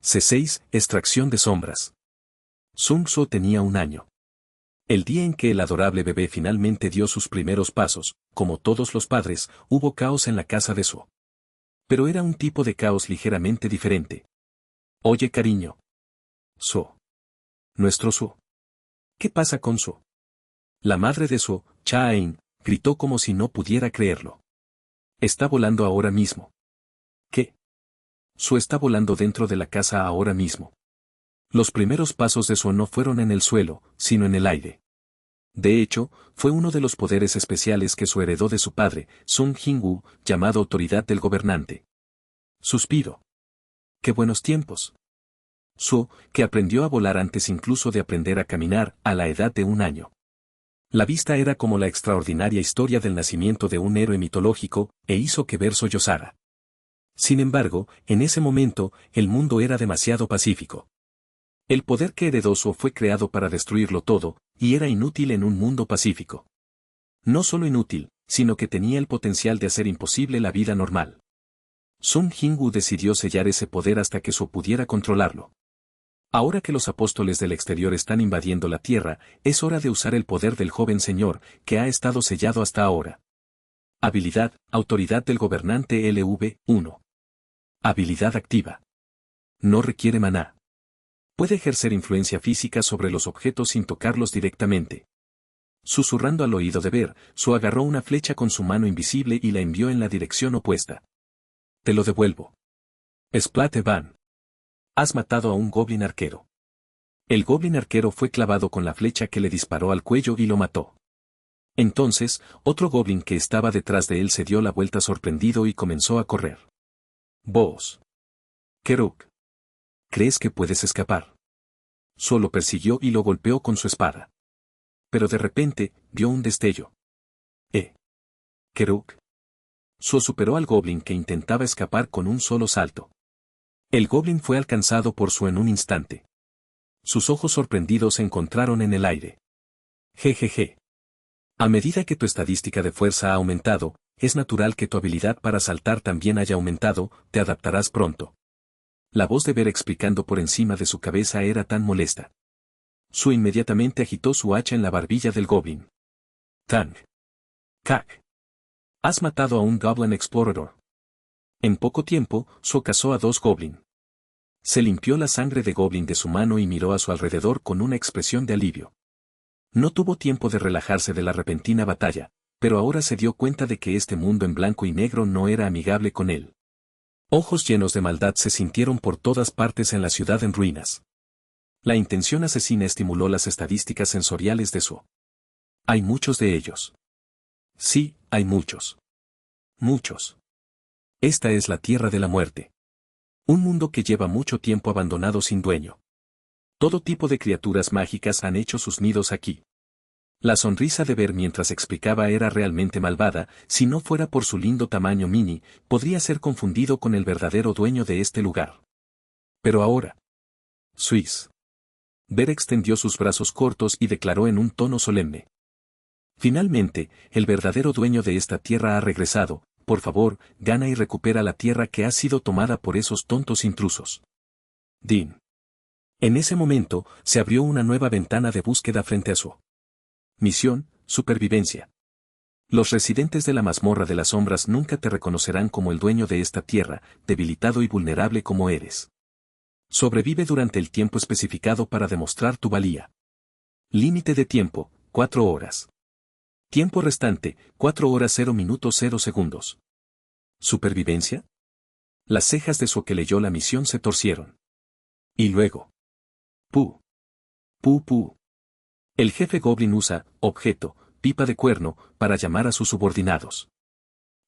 C6. Extracción de sombras. Sun Tzu tenía 1 año. El día en que el adorable bebé finalmente dio sus primeros pasos, como todos los padres, hubo caos en la casa de Su. Pero era un tipo de caos ligeramente diferente. Oye, cariño. Su. Nuestro Su. ¿Qué pasa con Su? La madre de Su, Cha-in, gritó como si no pudiera creerlo. Está volando ahora mismo. ¿Qué? Su está volando dentro de la casa ahora mismo. Los primeros pasos de Su no fueron en el suelo, sino en el aire. De hecho, fue uno de los poderes especiales que Su heredó de su padre, Sun Jingwu, llamado autoridad del gobernante. Suspiro. ¡Qué buenos tiempos! Su, que aprendió a volar antes incluso de aprender a caminar, a la edad de 1 año. La vista era como la extraordinaria historia del nacimiento de un héroe mitológico, e hizo que Ver sollozara. Sin embargo, en ese momento, el mundo era demasiado pacífico. El poder que heredó Su fue creado para destruirlo todo, y era inútil en un mundo pacífico. No solo inútil, sino que tenía el potencial de hacer imposible la vida normal. Sun Jingwu decidió sellar ese poder hasta que Su pudiera controlarlo. Ahora que los apóstoles del exterior están invadiendo la tierra, es hora de usar el poder del joven señor, que ha estado sellado hasta ahora. Habilidad, autoridad del gobernante LV1. Habilidad activa. No requiere maná. Puede ejercer influencia física sobre los objetos sin tocarlos directamente. Susurrando al oído de Ver, Su agarró una flecha con su mano invisible y la envió en la dirección opuesta. Te lo devuelvo. Splate Van. Has matado a un goblin arquero. El goblin arquero fue clavado con la flecha que le disparó al cuello y lo mató. Entonces, otro goblin que estaba detrás de él se dio la vuelta sorprendido y comenzó a correr. Vos. Keruk. ¿Crees que puedes escapar? Solo persiguió y lo golpeó con su espada. Pero de repente, vio un destello. Keruk. Su superó al goblin que intentaba escapar con un solo salto. El goblin fue alcanzado por Su en un instante. Sus ojos sorprendidos se encontraron en el aire. Jejeje. A medida que tu estadística de fuerza ha aumentado, es natural que tu habilidad para saltar también haya aumentado, te adaptarás pronto. La voz de Ver explicando por encima de su cabeza era tan molesta. Su inmediatamente agitó su hacha en la barbilla del goblin. Tang. Kak. Has matado a un Goblin Explorer. En poco tiempo, Su cazó a 2 goblin. Se limpió la sangre de goblin de su mano y miró a su alrededor con una expresión de alivio. No tuvo tiempo de relajarse de la repentina batalla, pero ahora se dio cuenta de que este mundo en blanco y negro no era amigable con él. Ojos llenos de maldad se sintieron por todas partes en la ciudad en ruinas. La intención asesina estimuló las estadísticas sensoriales de Su. Hay muchos de ellos. Sí, hay muchos. Muchos. Esta es la tierra de la muerte. Un mundo que lleva mucho tiempo abandonado sin dueño. Todo tipo de criaturas mágicas han hecho sus nidos aquí. La sonrisa de Ver mientras explicaba era realmente malvada, si no fuera por su lindo tamaño mini, podría ser confundido con el verdadero dueño de este lugar. Pero ahora. Swiss. Ver extendió sus brazos cortos y declaró en un tono solemne. Finalmente, el verdadero dueño de esta tierra ha regresado. Por favor, gana y recupera la tierra que ha sido tomada por esos tontos intrusos. Din. En ese momento, se abrió una nueva ventana de búsqueda frente a Su. Misión, supervivencia. Los residentes de la mazmorra de las sombras nunca te reconocerán como el dueño de esta tierra, debilitado y vulnerable como eres. Sobrevive durante el tiempo especificado para demostrar tu valía. Límite de tiempo, 4 horas. Tiempo restante, 4 horas 0 minutos 0 segundos. ¿Supervivencia? Las cejas de Su que leyó la misión se torcieron. Y luego. Pu. El jefe Goblin usa, objeto, pipa de cuerno, para llamar a sus subordinados.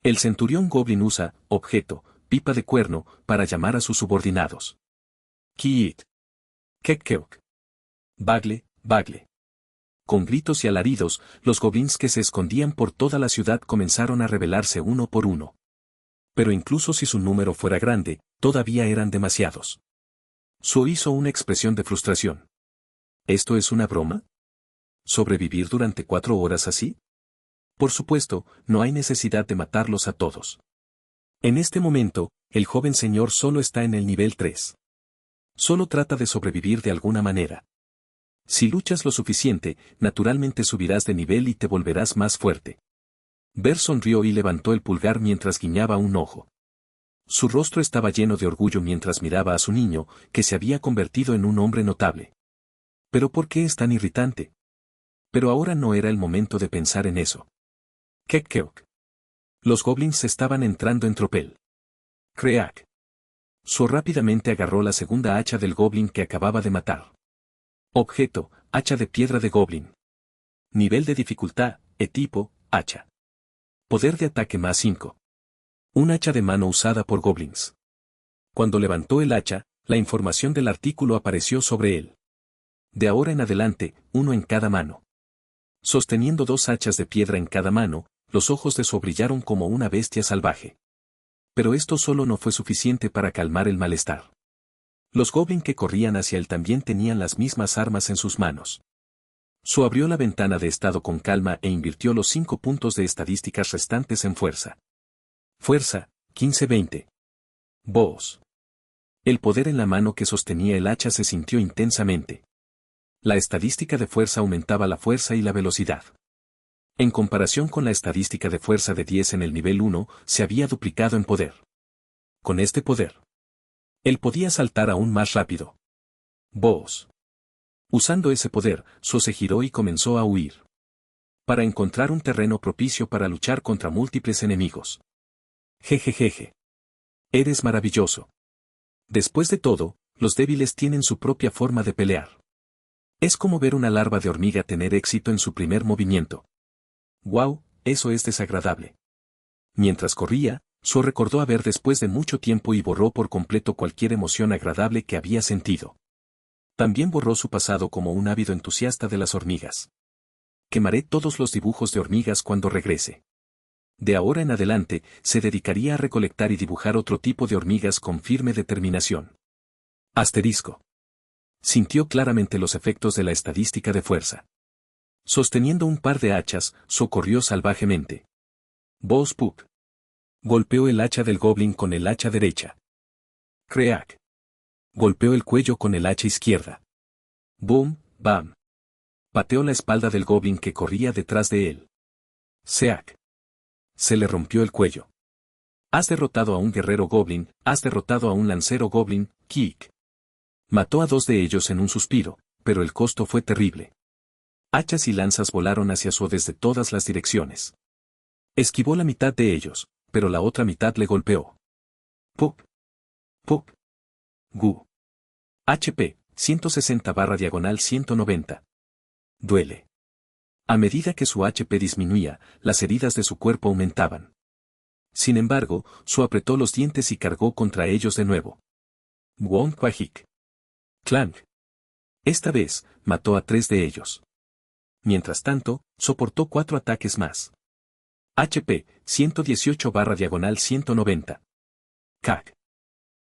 El centurión Goblin usa, objeto, pipa de cuerno, para llamar a sus subordinados. Kiit. Kekkeok. Bagle. Con gritos y alaridos, los goblins que se escondían por toda la ciudad comenzaron a rebelarse uno por uno. Pero incluso si su número fuera grande, todavía eran demasiados. Su hizo una expresión de frustración. ¿Esto es una broma? ¿Sobrevivir durante 4 horas así? Por supuesto, no hay necesidad de matarlos a todos. En este momento, el joven señor solo está en el nivel 3. Solo trata de sobrevivir de alguna manera. Si luchas lo suficiente, naturalmente subirás de nivel y te volverás más fuerte. Ver sonrió y levantó el pulgar mientras guiñaba un ojo. Su rostro estaba lleno de orgullo mientras miraba a su niño, que se había convertido en un hombre notable. ¿Pero por qué es tan irritante? Pero ahora no era el momento de pensar en eso. Kek-keok. Los goblins estaban entrando en tropel. Creak. So rápidamente agarró la segunda hacha del goblin que acababa de matar. Objeto, hacha de piedra de goblin. Nivel de dificultad, tipo, hacha. Poder de ataque más 5. Un hacha de mano usada por goblins. Cuando levantó el hacha, la información del artículo apareció sobre él. De ahora en adelante, uno en cada mano. Sosteniendo dos hachas de piedra en cada mano, los ojos de So brillaron como una bestia salvaje. Pero esto solo no fue suficiente para calmar el malestar. Los goblins que corrían hacia él también tenían las mismas armas en sus manos. So abrió la ventana de estado con calma e invirtió los 5 puntos de estadísticas restantes en fuerza. Fuerza, 15-20. Voz. El poder en la mano que sostenía el hacha se sintió intensamente. La estadística de fuerza aumentaba la fuerza y la velocidad. En comparación con la estadística de fuerza de 10 en el nivel 1, se había duplicado en poder. Con este poder, él podía saltar aún más rápido. Voz. Usando ese poder, So se giró y comenzó a huir. Para encontrar un terreno propicio para luchar contra múltiples enemigos. Jejejeje. Eres maravilloso. Después de todo, los débiles tienen su propia forma de pelear. Es como ver una larva de hormiga tener éxito en su primer movimiento. ¡Wow! Eso es desagradable. Mientras corría, So recordó haber después de mucho tiempo y borró por completo cualquier emoción agradable que había sentido. También borró su pasado como un ávido entusiasta de las hormigas. Quemaré todos los dibujos de hormigas cuando regrese. De ahora en adelante, se dedicaría a recolectar y dibujar otro tipo de hormigas con firme determinación. Asterisco. Sintió claramente los efectos de la estadística de fuerza. Sosteniendo un par de hachas, So corrió salvajemente. Boss Pup. Golpeó el hacha del goblin con el hacha derecha. Creak. Golpeó el cuello con el hacha izquierda. Boom, bam. Pateó la espalda del goblin que corría detrás de él. Seak. Se le rompió el cuello. Has derrotado a un guerrero goblin, has derrotado a un lancero goblin, Kick. Mató a 2 de ellos en un suspiro, pero el costo fue terrible. Hachas y lanzas volaron hacia So desde todas las direcciones. Esquivó la mitad de ellos, pero la otra mitad le golpeó. Pup. Pup. Gu. HP, 160/-190. Duele. A medida que su HP disminuía, las heridas de su cuerpo aumentaban. Sin embargo, So apretó los dientes y cargó contra ellos de nuevo. Wong Kwajik. Clank. Esta vez, mató a 3 de ellos. Mientras tanto, soportó 4 ataques más. HP, 118/-190. Kak.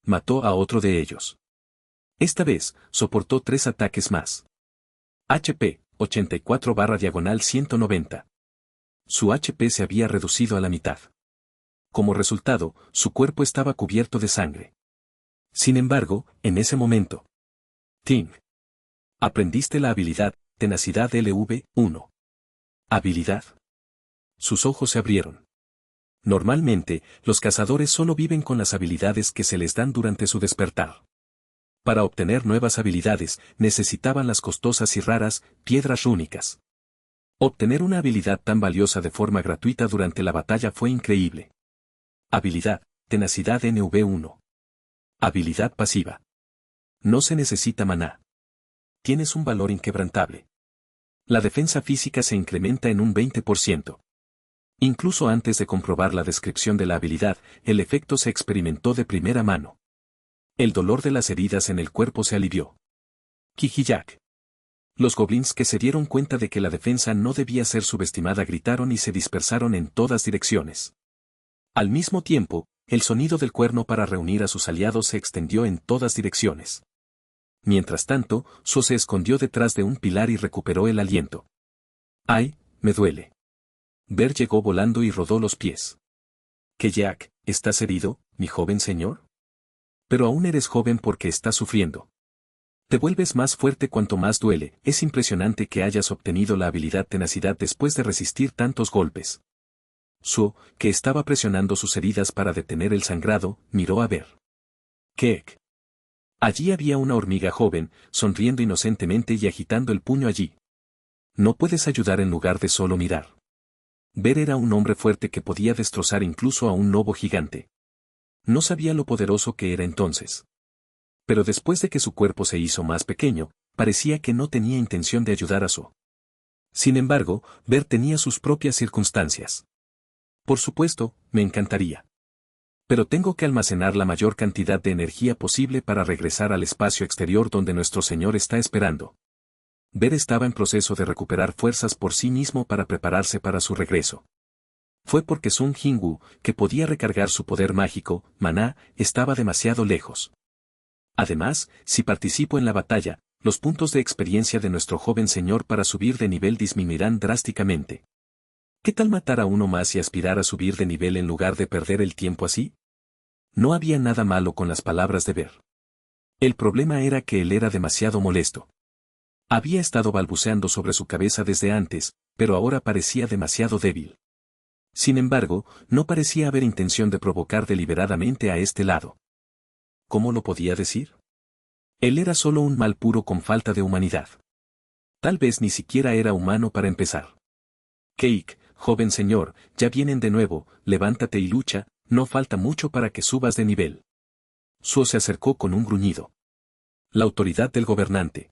Mató a otro de ellos. Esta vez, soportó 3 ataques más. HP, 84/-190. Su HP se había reducido a la mitad. Como resultado, su cuerpo estaba cubierto de sangre. Sin embargo, en ese momento. Ting. Aprendiste la habilidad, tenacidad LV1. ¿Habilidad? Sus ojos se abrieron. Normalmente, los cazadores solo viven con las habilidades que se les dan durante su despertar. Para obtener nuevas habilidades, necesitaban las costosas y raras, piedras rúnicas. Obtener una habilidad tan valiosa de forma gratuita durante la batalla fue increíble. Habilidad, tenacidad NV1. Habilidad pasiva. No se necesita maná. Tienes un valor inquebrantable. La defensa física se incrementa en un 20%. Incluso antes de comprobar la descripción de la habilidad, el efecto se experimentó de primera mano. El dolor de las heridas en el cuerpo se alivió. Kijiyak. Los goblins que se dieron cuenta de que la defensa no debía ser subestimada gritaron y se dispersaron en todas direcciones. Al mismo tiempo, el sonido del cuerno para reunir a sus aliados se extendió en todas direcciones. Mientras tanto, So se escondió detrás de un pilar y recuperó el aliento. ¡Ay, me duele! Ver llegó volando y rodó los pies. ¿Qué Jack, estás herido, mi joven señor? Pero aún eres joven porque estás sufriendo. Te vuelves más fuerte cuanto más duele. Es impresionante que hayas obtenido la habilidad tenacidad después de resistir tantos golpes. Suo, que estaba presionando sus heridas para detener el sangrado, miró a ver. Keek. Allí había una hormiga joven, sonriendo inocentemente y agitando el puño allí. No puedes ayudar en lugar de solo mirar. Ver era un hombre fuerte que podía destrozar incluso a un lobo gigante. No sabía lo poderoso que era entonces. Pero después de que su cuerpo se hizo más pequeño, parecía que no tenía intención de ayudar a Suo. Sin embargo, Ver tenía sus propias circunstancias. Por supuesto, me encantaría. Pero tengo que almacenar la mayor cantidad de energía posible para regresar al espacio exterior donde nuestro Señor está esperando. Ver estaba en proceso de recuperar fuerzas por sí mismo para prepararse para su regreso. Fue porque Sun Jinwoo, que podía recargar su poder mágico, maná, estaba demasiado lejos. Además, si participo en la batalla, los puntos de experiencia de nuestro joven señor para subir de nivel disminuirán drásticamente. ¿Qué tal matar a uno más y aspirar a subir de nivel en lugar de perder el tiempo así? No había nada malo con las palabras de Ver. El problema era que él era demasiado molesto. Había estado balbuceando sobre su cabeza desde antes, pero ahora parecía demasiado débil. Sin embargo, no parecía haber intención de provocar deliberadamente a este lado. ¿Cómo lo podía decir? Él era solo un mal puro con falta de humanidad. Tal vez ni siquiera era humano para empezar. Keik, joven señor, ya vienen de nuevo, levántate y lucha, no falta mucho para que subas de nivel. Suo se acercó con un gruñido. La autoridad del gobernante.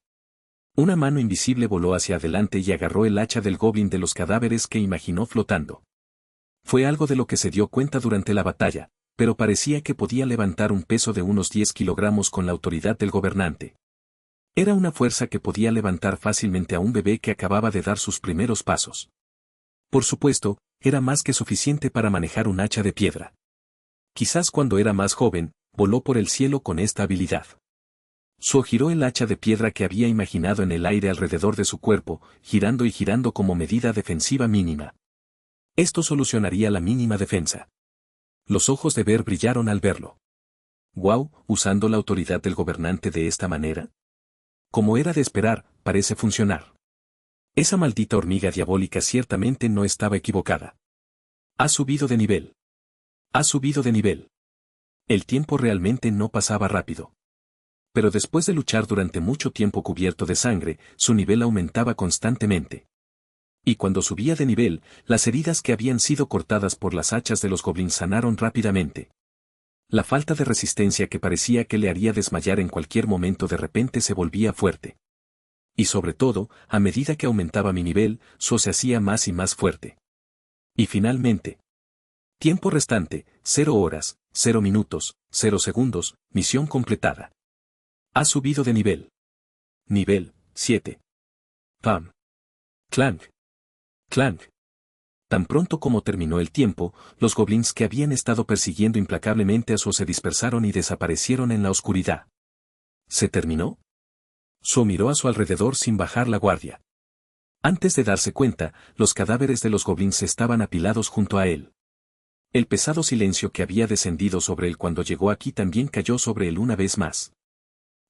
Una mano invisible voló hacia adelante y agarró el hacha del goblin de los cadáveres que imaginó flotando. Fue algo de lo que se dio cuenta durante la batalla, pero parecía que podía levantar un peso de unos 10 kilogramos con la autoridad del gobernante. Era una fuerza que podía levantar fácilmente a un bebé que acababa de dar sus primeros pasos. Por supuesto, era más que suficiente para manejar un hacha de piedra. Quizás cuando era más joven, voló por el cielo con esta habilidad. Suo giró el hacha de piedra que había imaginado en el aire alrededor de su cuerpo, girando y girando como medida defensiva mínima. Esto solucionaría la mínima defensa. Los ojos de Ver brillaron al verlo. «Wow, usando la autoridad del gobernante de esta manera». Como era de esperar, parece funcionar. Esa maldita hormiga diabólica ciertamente no estaba equivocada. Ha subido de nivel. Ha subido de nivel. El tiempo realmente no pasaba rápido. Pero después de luchar durante mucho tiempo cubierto de sangre, su nivel aumentaba constantemente. Y cuando subía de nivel, las heridas que habían sido cortadas por las hachas de los goblins sanaron rápidamente. La falta de resistencia que parecía que le haría desmayar en cualquier momento de repente se volvía fuerte. Y sobre todo, a medida que aumentaba mi nivel, Suo se hacía más y más fuerte. Y finalmente. Tiempo restante, 0 horas, 0 minutos, 0 segundos, misión completada. Ha subido de nivel. Nivel 7. Pam. Clank. Clank. Tan pronto como terminó el tiempo, los goblins que habían estado persiguiendo implacablemente a Suo se dispersaron y desaparecieron en la oscuridad. ¿Se terminó? Suo miró a su alrededor sin bajar la guardia. Antes de darse cuenta, los cadáveres de los goblins estaban apilados junto a él. El pesado silencio que había descendido sobre él cuando llegó aquí también cayó sobre él una vez más.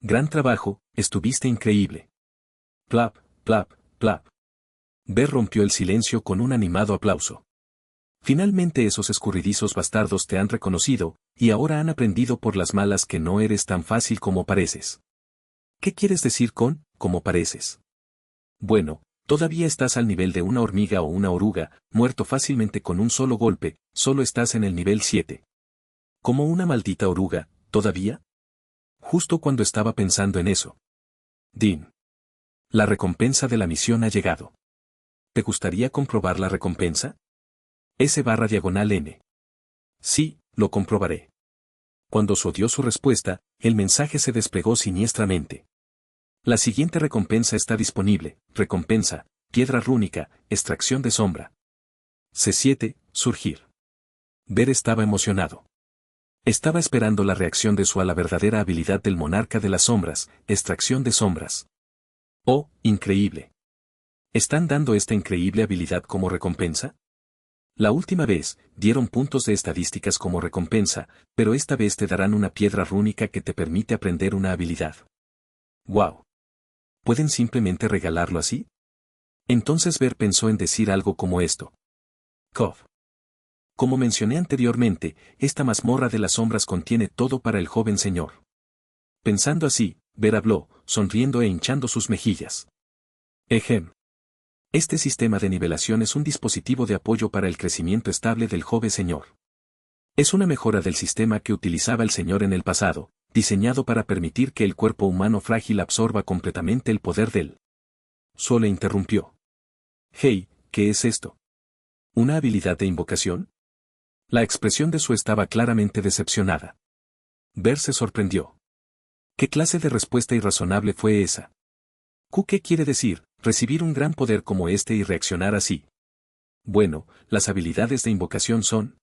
Gran trabajo, estuviste increíble. Plap, plap, plap. Ver rompió el silencio con un animado aplauso. Finalmente esos escurridizos bastardos te han reconocido, y ahora han aprendido por las malas que no eres tan fácil como pareces. ¿Qué quieres decir con, como pareces? Bueno, todavía estás al nivel de una hormiga o una oruga, muerto fácilmente con un solo golpe, solo estás en el nivel 7. ¿Como una maldita oruga, todavía? Justo cuando estaba pensando en eso. Din. La recompensa de la misión ha llegado. ¿Te gustaría comprobar la recompensa? S/N. Sí, lo comprobaré. Cuando Suo dio su respuesta, el mensaje se desplegó siniestramente. La siguiente recompensa está disponible, recompensa, piedra rúnica, extracción de sombra. C7, surgir. Ver estaba emocionado. Estaba esperando la reacción de Suo a la verdadera habilidad del monarca de las sombras, extracción de sombras. ¡Oh, increíble! ¿Están dando esta increíble habilidad como recompensa? La última vez, dieron puntos de estadísticas como recompensa, pero esta vez te darán una piedra rúnica que te permite aprender una habilidad. ¡Wow! ¿Pueden simplemente regalarlo así? Entonces Ver pensó en decir algo como esto. Cov. Como mencioné anteriormente, esta mazmorra de las sombras contiene todo para el joven señor. Pensando así, Ver habló, sonriendo e hinchando sus mejillas. Ejem. Este sistema de nivelación es un dispositivo de apoyo para el crecimiento estable del joven señor. Es una mejora del sistema que utilizaba el señor en el pasado, diseñado para permitir que el cuerpo humano frágil absorba completamente el poder del. Solo interrumpió. Hey, ¿qué es esto? ¿Una habilidad de invocación? La expresión de Su estaba claramente decepcionada. Ver se sorprendió. ¿Qué clase de respuesta irrazonable fue esa? ¿Qué quiere decir, recibir un gran poder como este y reaccionar así? Bueno, las habilidades de invocación son.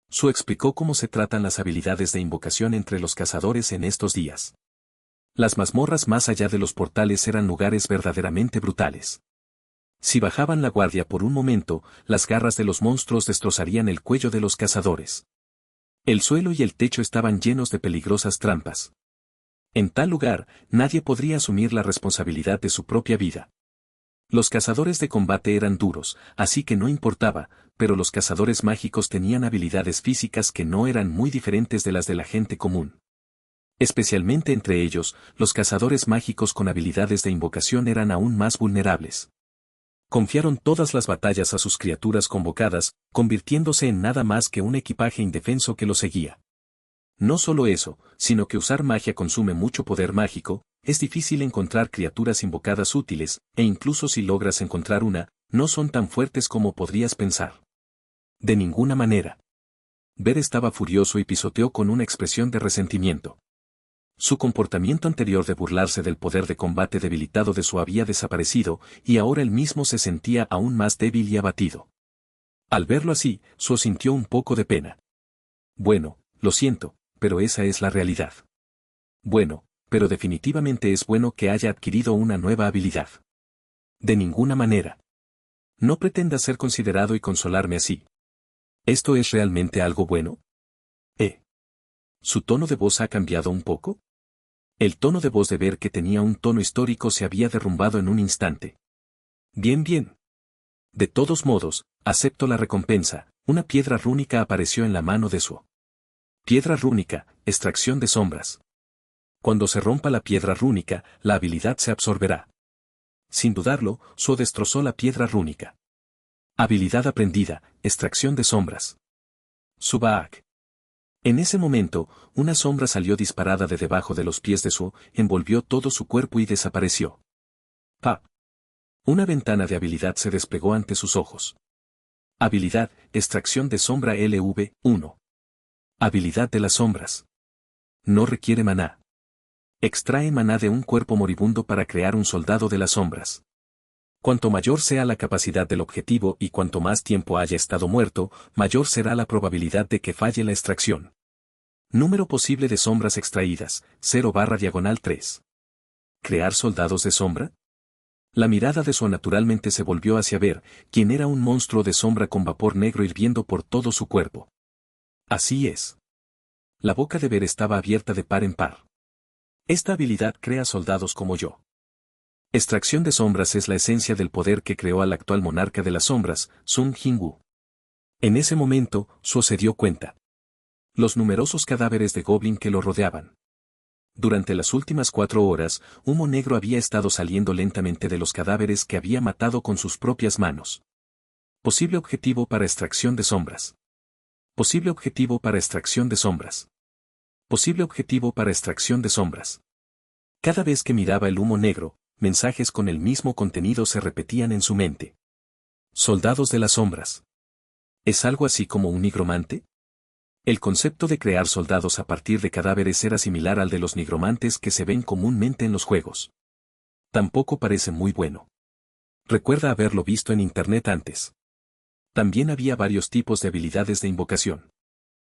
Su explicó cómo se tratan las habilidades de invocación entre los cazadores en estos días. Las mazmorras más allá de los portales eran lugares verdaderamente brutales. Si bajaban la guardia por un momento, las garras de los monstruos destrozarían el cuello de los cazadores. El suelo y el techo estaban llenos de peligrosas trampas. En tal lugar, nadie podría asumir la responsabilidad de su propia vida. Los cazadores de combate eran duros, así que no importaba, pero los cazadores mágicos tenían habilidades físicas que no eran muy diferentes de las de la gente común. Especialmente entre ellos, los cazadores mágicos con habilidades de invocación eran aún más vulnerables. Confiaron todas las batallas a sus criaturas convocadas, convirtiéndose en nada más que un equipaje indefenso que los seguía. No solo eso, sino que usar magia consume mucho poder mágico, es difícil encontrar criaturas invocadas útiles, e incluso si logras encontrar una, no son tan fuertes como podrías pensar. De ninguna manera. Ver estaba furioso y pisoteó con una expresión de resentimiento. Su comportamiento anterior de burlarse del poder de combate debilitado de Su había desaparecido, y ahora él mismo se sentía aún más débil y abatido. Al verlo así, Su sintió un poco de pena. Bueno, lo siento, pero esa es la realidad. Bueno, pero definitivamente es bueno que haya adquirido una nueva habilidad. De ninguna manera. No pretenda ser considerado y consolarme así. ¿Esto es realmente algo bueno? ¿Su tono de voz ha cambiado un poco? El tono de voz de Ver, que tenía un tono histórico, se había derrumbado en un instante. Bien, bien. De todos modos, acepto la recompensa. Una piedra rúnica apareció en la mano de Su. Piedra rúnica, extracción de sombras. Cuando se rompa la piedra rúnica, la habilidad se absorberá. Sin dudarlo, Su destrozó la piedra rúnica. Habilidad aprendida, extracción de sombras. Subak. En ese momento, una sombra salió disparada de debajo de los pies de Su, envolvió todo su cuerpo y desapareció. ¡Pap! Una ventana de habilidad se desplegó ante sus ojos. Habilidad, extracción de sombra LV1. Habilidad de las sombras. No requiere maná. Extrae maná de un cuerpo moribundo para crear un soldado de las sombras. Cuanto mayor sea la capacidad del objetivo y cuanto más tiempo haya estado muerto, mayor será la probabilidad de que falle la extracción. Número posible de sombras extraídas, 0/3. ¿Crear soldados de sombra? La mirada de Su naturalmente se volvió hacia Ver, quien era un monstruo de sombra con vapor negro hirviendo por todo su cuerpo. Así es. La boca de Ver estaba abierta de par en par. Esta habilidad crea soldados como yo. Extracción de sombras es la esencia del poder que creó al actual monarca de las sombras, Sun Jinwoo. En ese momento, Su se dio cuenta. Los numerosos cadáveres de goblin que lo rodeaban. Durante las últimas 4 horas, humo negro había estado saliendo lentamente de los cadáveres que había matado con sus propias manos. Posible objetivo para extracción de sombras. Posible objetivo para extracción de sombras. Posible objetivo para extracción de sombras. Cada vez que miraba el humo negro, mensajes con el mismo contenido se repetían en su mente. Soldados de las sombras. ¿Es algo así como un nigromante? El concepto de crear soldados a partir de cadáveres era similar al de los nigromantes que se ven comúnmente en los juegos. Tampoco parece muy bueno. Recuerda haberlo visto en internet antes. También había varios tipos de habilidades de invocación.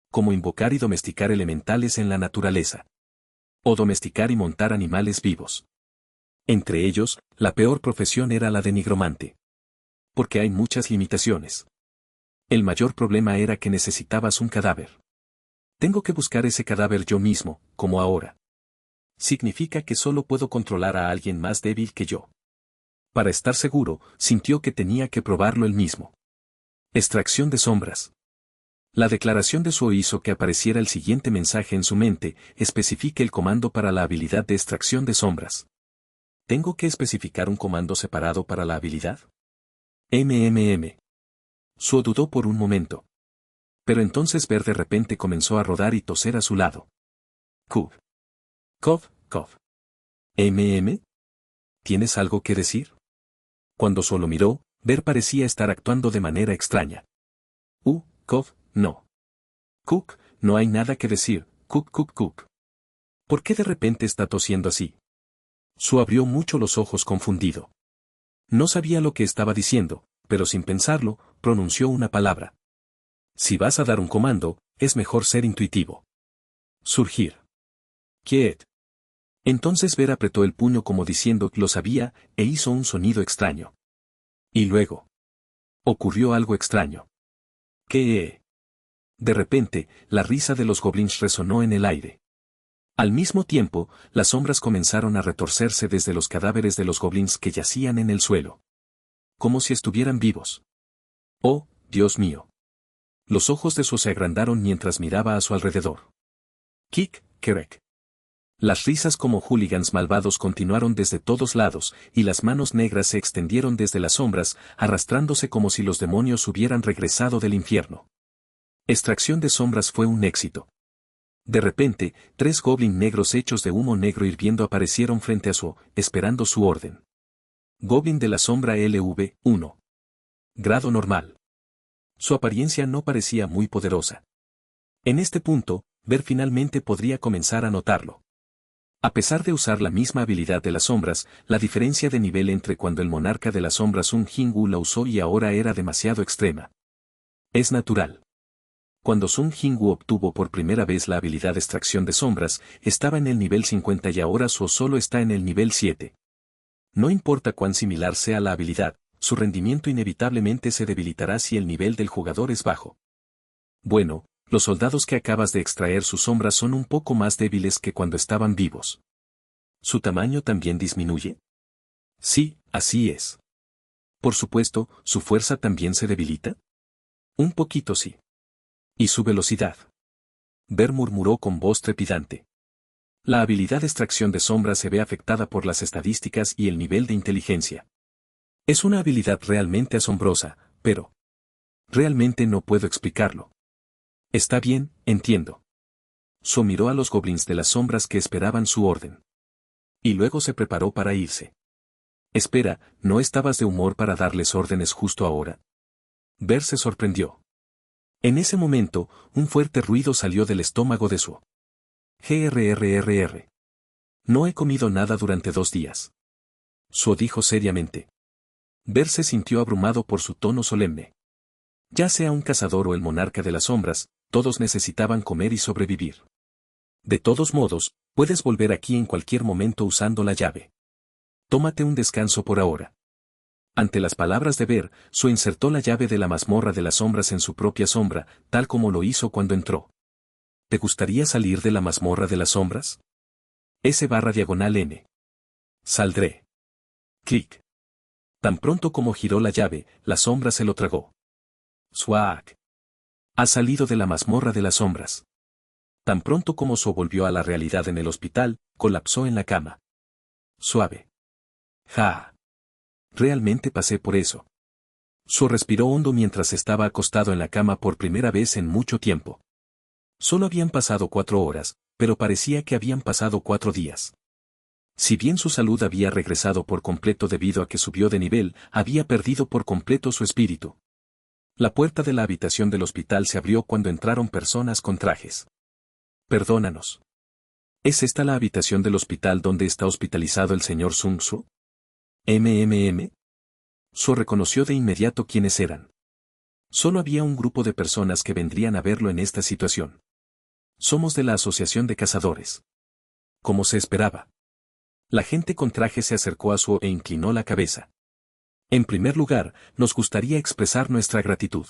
Como invocar y domesticar elementales en la naturaleza. O domesticar y montar animales vivos. Entre ellos, la peor profesión era la de nigromante. Porque hay muchas limitaciones. El mayor problema era que necesitabas un cadáver. Tengo que buscar ese cadáver yo mismo, como ahora. Significa que solo puedo controlar a alguien más débil que yo. Para estar seguro, sintió que tenía que probarlo él mismo. Extracción de sombras. La declaración de Suo hizo que apareciera el siguiente mensaje en su mente: especifique el comando para la habilidad de extracción de sombras. ¿Tengo que especificar un comando separado para la habilidad? Suo dudó por un momento. Pero entonces Ver de repente comenzó a rodar y toser a su lado. Cub. Cov. ¿Tienes algo que decir? Cuando solo miró, Ver parecía estar actuando de manera extraña. Cov, no. Cook, no hay nada que decir, Cook. ¿Por qué de repente está tosiendo así? Su abrió mucho los ojos confundido. No sabía lo que estaba diciendo, pero sin pensarlo, pronunció una palabra. Si vas a dar un comando, es mejor ser intuitivo. Surgir. Quiet. Entonces Ver apretó el puño como diciendo que lo sabía, e hizo un sonido extraño. Y luego. Ocurrió algo extraño. ¿Qué? De repente, la risa de los goblins resonó en el aire. Al mismo tiempo, las sombras comenzaron a retorcerse desde los cadáveres de los goblins que yacían en el suelo. Como si estuvieran vivos. ¡Oh, Dios mío! Los ojos de Suo se agrandaron mientras miraba a su alrededor. Kerek. Las risas como hooligans malvados continuaron desde todos lados, y las manos negras se extendieron desde las sombras, arrastrándose como si los demonios hubieran regresado del infierno. Extracción de sombras fue un éxito. De repente, 3 goblins negros hechos de humo negro hirviendo aparecieron frente a Suo, esperando su orden. Goblin de la sombra LV-1. Grado normal. Su apariencia no parecía muy poderosa. En este punto, Ver finalmente podría comenzar a notarlo. A pesar de usar la misma habilidad de las sombras, la diferencia de nivel entre cuando el monarca de las sombras Sun Jin-woo la usó y ahora era demasiado extrema. Es natural. Cuando Sun Jin-woo obtuvo por primera vez la habilidad de extracción de sombras, estaba en el nivel 50 y ahora Suo solo está en el nivel 7. No importa cuán similar sea la habilidad, su rendimiento inevitablemente se debilitará si el nivel del jugador es bajo. Bueno, los soldados que acabas de extraer sus sombras son un poco más débiles que cuando estaban vivos. ¿Su tamaño también disminuye? Sí, así es. Por supuesto, ¿su fuerza también se debilita? Un poquito sí. ¿Y su velocidad? Ver murmuró con voz trepidante. La habilidad de extracción de sombras se ve afectada por las estadísticas y el nivel de inteligencia. Es una habilidad realmente asombrosa, pero realmente no puedo explicarlo. Está bien, entiendo. Suo miró a los goblins de las sombras que esperaban su orden. Y luego se preparó para irse. Espera, ¿no estabas de humor para darles órdenes justo ahora? Ver se sorprendió. En ese momento, un fuerte ruido salió del estómago de Suo. Grrrr. No he comido nada durante 2 días. Suo dijo seriamente. Ver se sintió abrumado por su tono solemne. Ya sea un cazador o el monarca de las sombras, todos necesitaban comer y sobrevivir. De todos modos, puedes volver aquí en cualquier momento usando la llave. Tómate un descanso por ahora. Ante las palabras de Ver, Suo insertó la llave de la mazmorra de las sombras en su propia sombra, tal como lo hizo cuando entró. ¿Te gustaría salir de la mazmorra de las sombras? S/N. Saldré. Clic. Tan pronto como giró la llave, la sombra se lo tragó. Swag. Ha salido de la mazmorra de las sombras. Tan pronto como Suo volvió a la realidad en el hospital, colapsó en la cama. Suave. Ja. Realmente pasé por eso. Suo respiró hondo mientras estaba acostado en la cama por primera vez en mucho tiempo. Solo habían pasado 4 horas, pero parecía que habían pasado 4 días. Si bien su salud había regresado por completo debido a que subió de nivel, había perdido por completo su espíritu. La puerta de la habitación del hospital se abrió cuando entraron personas con trajes. Perdónanos. ¿Es esta la habitación del hospital donde está hospitalizado el señor Sun Tzu? Suo reconoció de inmediato quiénes eran. Solo había un grupo de personas que vendrían a verlo en esta situación. Somos de la Asociación de Cazadores. Como se esperaba. La gente con traje se acercó a Suo e inclinó la cabeza. En primer lugar, nos gustaría expresar nuestra gratitud.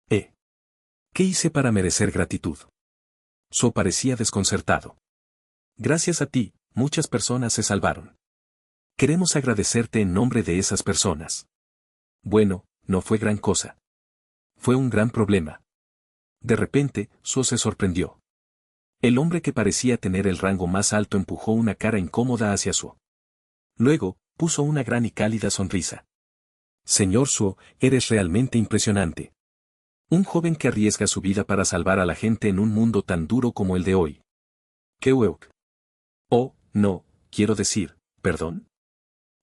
¿Qué hice para merecer gratitud? Suo parecía desconcertado. Gracias a ti, muchas personas se salvaron. Queremos agradecerte en nombre de esas personas. Bueno, no fue gran cosa. Fue un gran problema. De repente, Suo se sorprendió. El hombre que parecía tener el rango más alto empujó una cara incómoda hacia Suo. Luego, puso una gran y cálida sonrisa. Señor Suo, eres realmente impresionante. Un joven que arriesga su vida para salvar a la gente en un mundo tan duro como el de hoy. Keweok. Oh, no, quiero decir, ¿perdón?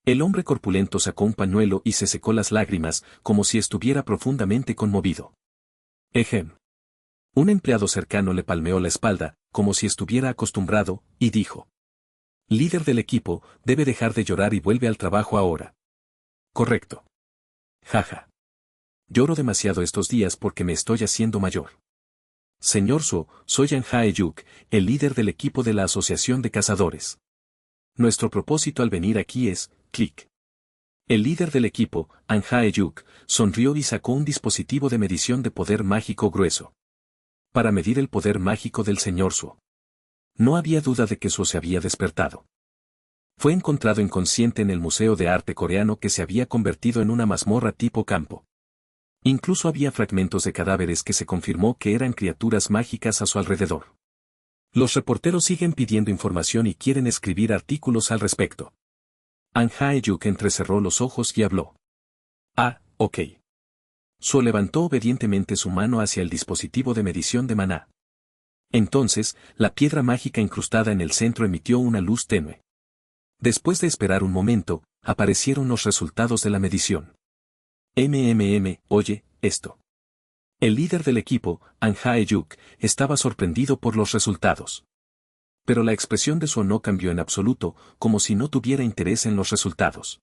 El hombre corpulento sacó un pañuelo y se secó las lágrimas, como si estuviera profundamente conmovido. Ejem. Un empleado cercano le palmeó la espalda, como si estuviera acostumbrado, y dijo. Líder del equipo, debe dejar de llorar y vuelve al trabajo ahora. Correcto. Jaja. Lloro demasiado estos días porque me estoy haciendo mayor. Señor Suo, soy An Hae-yuk, el líder del equipo de la Asociación de Cazadores. Nuestro propósito al venir aquí es, clic. El líder del equipo, An Hae-yuk, sonrió y sacó un dispositivo de medición de poder mágico grueso. Para medir el poder mágico del señor Suo. No había duda de que Suo se había despertado. Fue encontrado inconsciente en el Museo de Arte Coreano que se había convertido en una mazmorra tipo campo. Incluso había fragmentos de cadáveres que se confirmó que eran criaturas mágicas a su alrededor. Los reporteros siguen pidiendo información y quieren escribir artículos al respecto. An Hae-yuk entrecerró los ojos y habló. Ah, ok. Suo levantó obedientemente su mano hacia el dispositivo de medición de maná. Entonces, la piedra mágica incrustada en el centro emitió una luz tenue. Después de esperar un momento, aparecieron los resultados de la medición. Oye, esto. El líder del equipo, An Hae-yuk, estaba sorprendido por los resultados. Pero la expresión de Suo no cambió en absoluto, como si no tuviera interés en los resultados.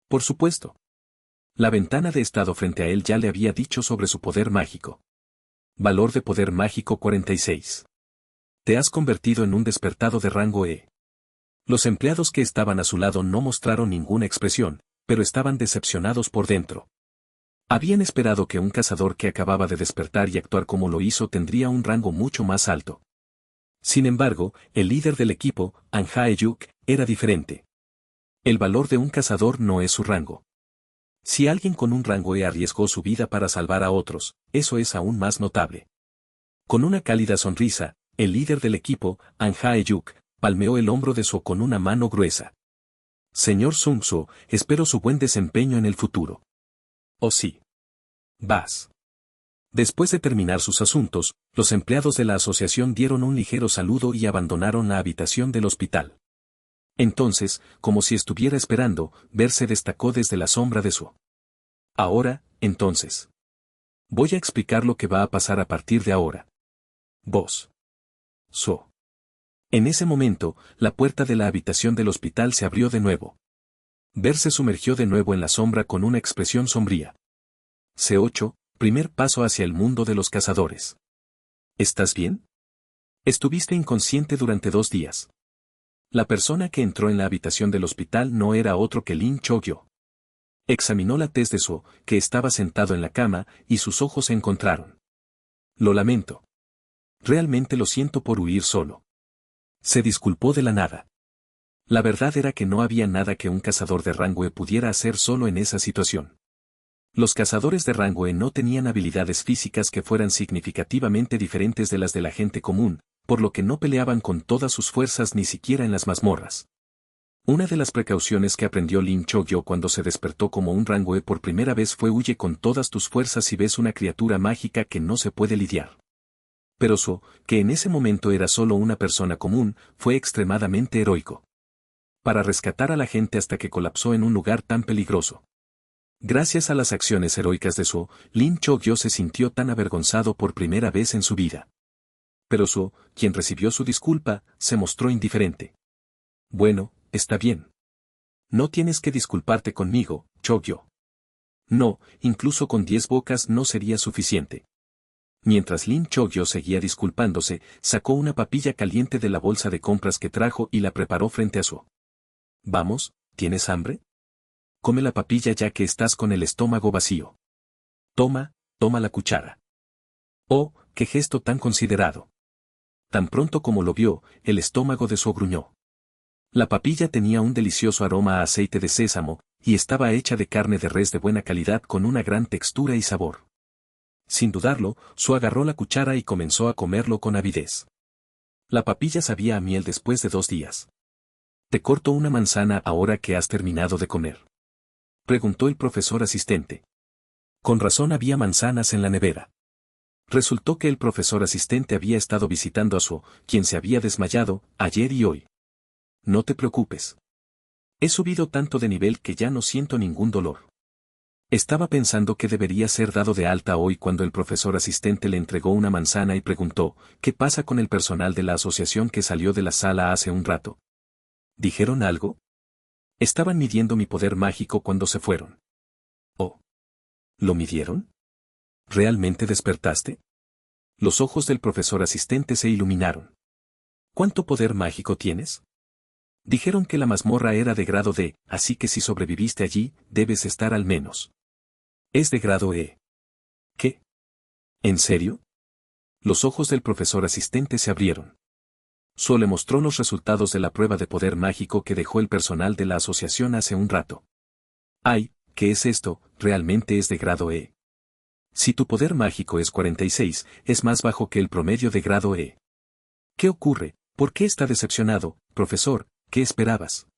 Por supuesto. La ventana de estado frente a él ya le había dicho sobre su poder mágico. Valor de poder mágico 46. Te has convertido en un despertado de rango E. Los empleados que estaban a su lado no mostraron ninguna expresión, pero estaban decepcionados por dentro. Habían esperado que un cazador que acababa de despertar y actuar como lo hizo tendría un rango mucho más alto. Sin embargo, el líder del equipo, An Hae-yuk, era diferente. El valor de un cazador no es su rango. Si alguien con un rango E arriesgó su vida para salvar a otros, eso es aún más notable. Con una cálida sonrisa, el líder del equipo, An Hae-yuk, palmeó el hombro de Suo con una mano gruesa. Señor Sung Suo, espero su buen desempeño en el futuro. Oh sí. Vas. Después de terminar sus asuntos, los empleados de la asociación dieron un ligero saludo y abandonaron la habitación del hospital. Entonces, como si estuviera esperando, Ver se destacó desde la sombra de Suo. Ahora, entonces. Voy a explicar lo que va a pasar a partir de ahora. Vos. Suo. En ese momento, la puerta de la habitación del hospital se abrió de nuevo. Ver se sumergió de nuevo en la sombra con una expresión sombría. C8, primer paso hacia el mundo de los cazadores. ¿Estás bien? Estuviste inconsciente durante 2 días. La persona que entró en la habitación del hospital no era otro que Lin Chogyo. Examinó la tez de Suo, que estaba sentado en la cama, y sus ojos se encontraron. Lo lamento. Realmente lo siento por huir solo. Se disculpó de la nada. La verdad era que no había nada que un cazador de rango E pudiera hacer solo en esa situación. Los cazadores de rango E no tenían habilidades físicas que fueran significativamente diferentes de las de la gente común, por lo que no peleaban con todas sus fuerzas ni siquiera en las mazmorras. Una de las precauciones que aprendió Lin Chogyo cuando se despertó como un rango E por primera vez fue huye con todas tus fuerzas si ves una criatura mágica que no se puede lidiar. Pero Suo, que en ese momento era solo una persona común, fue extremadamente heroico. Para rescatar a la gente hasta que colapsó en un lugar tan peligroso. Gracias a las acciones heroicas de Suo, Lin Chogyo se sintió tan avergonzado por primera vez en su vida. Pero Suo, quien recibió su disculpa, se mostró indiferente. Bueno, está bien. No tienes que disculparte conmigo, Chogyo. No, incluso con 10 bocas no sería suficiente. Mientras Lin Chogyo seguía disculpándose, sacó una papilla caliente de la bolsa de compras que trajo y la preparó frente a Suo. Vamos, ¿tienes hambre? Come la papilla ya que estás con el estómago vacío. Toma la cuchara. Oh, qué gesto tan considerado. Tan pronto como lo vio, el estómago de Suo gruñó. La papilla tenía un delicioso aroma a aceite de sésamo, y estaba hecha de carne de res de buena calidad con una gran textura y sabor. Sin dudarlo, Su agarró la cuchara y comenzó a comerlo con avidez. La papilla sabía a miel después de 2 días. ¿Te corto una manzana ahora que has terminado de comer?, preguntó el profesor asistente. Con razón había manzanas en la nevera. Resultó que el profesor asistente había estado visitando a Su, quien se había desmayado, ayer y hoy. No te preocupes. He subido tanto de nivel que ya no siento ningún dolor. Estaba pensando que debería ser dado de alta hoy cuando el profesor asistente le entregó una manzana y preguntó, ¿qué pasa con el personal de la asociación que salió de la sala hace un rato? ¿Dijeron algo? Estaban midiendo mi poder mágico cuando se fueron. ¿Oh? ¿Lo midieron? ¿Realmente despertaste? Los ojos del profesor asistente se iluminaron. ¿Cuánto poder mágico tienes? Dijeron que la mazmorra era de grado D, así que si sobreviviste allí, debes estar al menos. Es de grado E. ¿Qué? ¿En serio? Los ojos del profesor asistente se abrieron. Su le mostró los resultados de la prueba de poder mágico que dejó el personal de la asociación hace un rato. ¡Ay! ¿Qué es esto? Realmente es de grado E. Si tu poder mágico es 46, es más bajo que el promedio de grado E. ¿Qué ocurre? ¿Por qué está decepcionado, profesor? ¿Qué esperabas?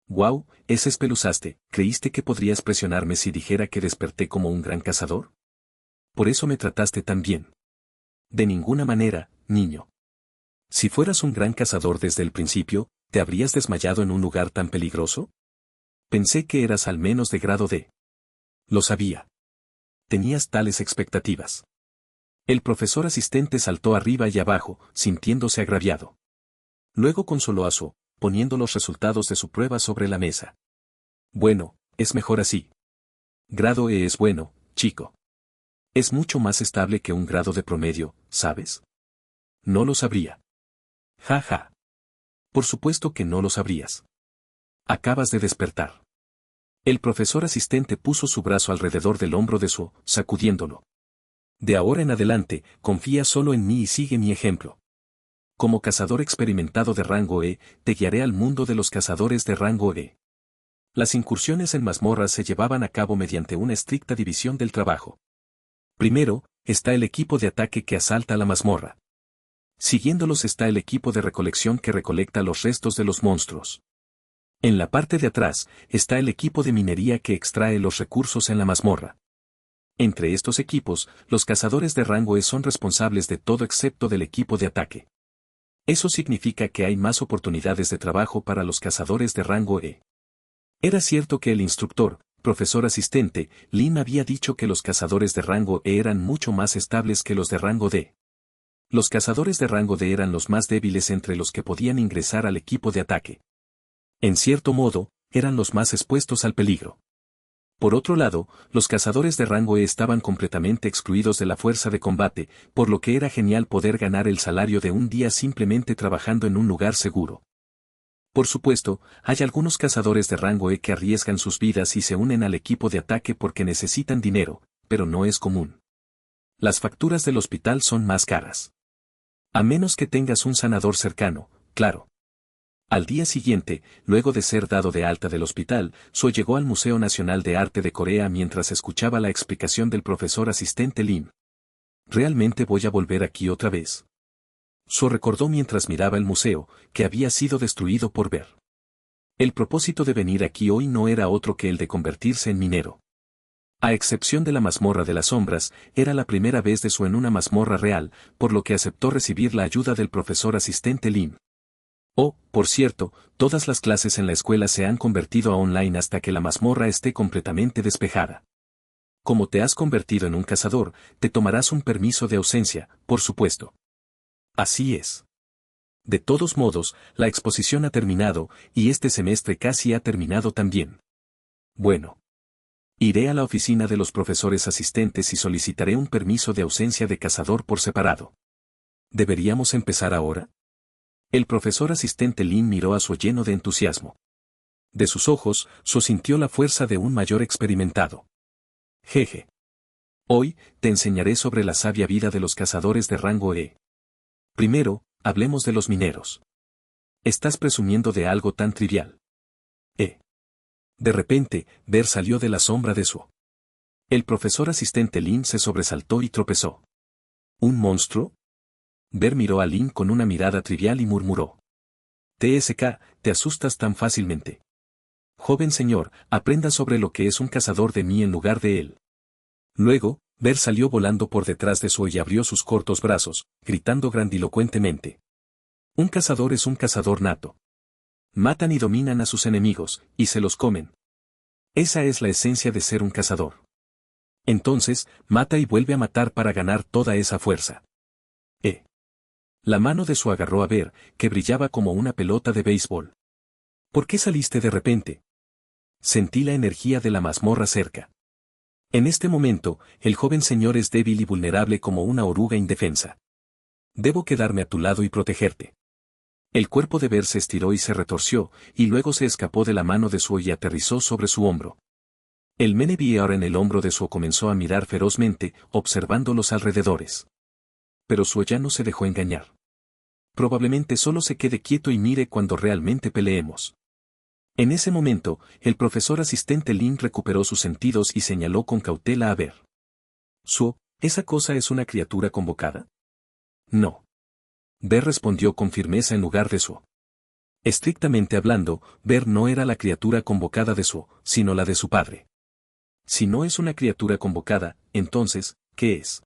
¡Guau! Es espeluzaste. ¿Creíste que podrías presionarme si dijera que desperté como un gran cazador? Por eso me trataste tan bien. De ninguna manera, niño. Si fueras un gran cazador desde el principio, ¿te habrías desmayado en un lugar tan peligroso? Pensé que eras al menos de grado D. Lo sabía. Tenías tales expectativas. El profesor asistente saltó arriba y abajo, sintiéndose agraviado. Luego consoló a Su, poniendo los resultados de su prueba sobre la mesa. Bueno, es mejor así. Grado E es bueno, chico. Es mucho más estable que un grado de promedio, ¿sabes? No lo sabría. Ja ja. Por supuesto que no lo sabrías. Acabas de despertar. El profesor asistente puso su brazo alrededor del hombro de Su, sacudiéndolo. De ahora en adelante, confía solo en mí y sigue mi ejemplo. Como cazador experimentado de rango E, te guiaré al mundo de los cazadores de rango E. Las incursiones en mazmorras se llevaban a cabo mediante una estricta división del trabajo. Primero, está el equipo de ataque que asalta la mazmorra. Siguiéndolos está el equipo de recolección que recolecta los restos de los monstruos. En la parte de atrás, está el equipo de minería que extrae los recursos en la mazmorra. Entre estos equipos, los cazadores de rango E son responsables de todo excepto del equipo de ataque. Eso significa que hay más oportunidades de trabajo para los cazadores de rango E. Era cierto que el instructor, profesor asistente, Lin había dicho que los cazadores de rango E eran mucho más estables que los de rango D. Los cazadores de rango D eran los más débiles entre los que podían ingresar al equipo de ataque. En cierto modo, eran los más expuestos al peligro. Por otro lado, los cazadores de rango E estaban completamente excluidos de la fuerza de combate, por lo que era genial poder ganar el salario de un día simplemente trabajando en un lugar seguro. Por supuesto, hay algunos cazadores de rango E que arriesgan sus vidas y se unen al equipo de ataque porque necesitan dinero, pero no es común. Las facturas del hospital son más caras. A menos que tengas un sanador cercano, claro. Al día siguiente, luego de ser dado de alta del hospital, Su llegó al Museo Nacional de Arte de Corea mientras escuchaba la explicación del profesor asistente Lin. ¿Realmente voy a volver aquí otra vez? Su recordó mientras miraba el museo, que había sido destruido por ver. El propósito de venir aquí hoy no era otro que el de convertirse en minero. A excepción de la mazmorra de las sombras, era la primera vez de Su en una mazmorra real, por lo que aceptó recibir la ayuda del profesor asistente Lin. Oh, por cierto, todas las clases en la escuela se han convertido a online hasta que la mazmorra esté completamente despejada. Como te has convertido en un cazador, te tomarás un permiso de ausencia, por supuesto. Así es. De todos modos, la exposición ha terminado, y este semestre casi ha terminado también. Bueno. Iré a la oficina de los profesores asistentes y solicitaré un permiso de ausencia de cazador por separado. ¿Deberíamos empezar ahora? El profesor asistente Lin miró a Su lleno de entusiasmo. De sus ojos, Su sintió la fuerza de un mayor experimentado. Jeje. Hoy, te enseñaré sobre la sabia vida de los cazadores de rango E. Primero, hablemos de los mineros. Estás presumiendo de algo tan trivial. De repente, Ver salió de la sombra de su. El profesor asistente Lin se sobresaltó y tropezó. ¿Un monstruo? Ver miró a Lin con una mirada trivial y murmuró. TSK, te asustas tan fácilmente. Joven señor, aprenda sobre lo que es un cazador de mí en lugar de él. Luego, Ver salió volando por detrás de su y abrió sus cortos brazos, gritando grandilocuentemente. Un cazador es un cazador nato. Matan y dominan a sus enemigos, y se los comen. Esa es la esencia de ser un cazador. Entonces, mata y vuelve a matar para ganar toda esa fuerza. La mano de su agarró a Ver, que brillaba como una pelota de béisbol. ¿Por qué saliste de repente? Sentí la energía de la mazmorra cerca. En este momento, el joven señor es débil y vulnerable como una oruga indefensa. Debo quedarme a tu lado y protegerte. El cuerpo de Ver se estiró y se retorció, y luego se escapó de la mano de Suo y aterrizó sobre su hombro. El Meneviewer en el hombro de Suo comenzó a mirar ferozmente, observando los alrededores. Pero Suo ya no se dejó engañar. Probablemente solo se quede quieto y mire cuando realmente peleemos. En ese momento, el profesor asistente Lin recuperó sus sentidos y señaló con cautela a Ver. Suo, ¿esa cosa es una criatura convocada? No. Ver respondió con firmeza en lugar de Suo. Estrictamente hablando, Ver no era la criatura convocada de Suo, sino la de su padre. Si no es una criatura convocada, entonces, ¿qué es?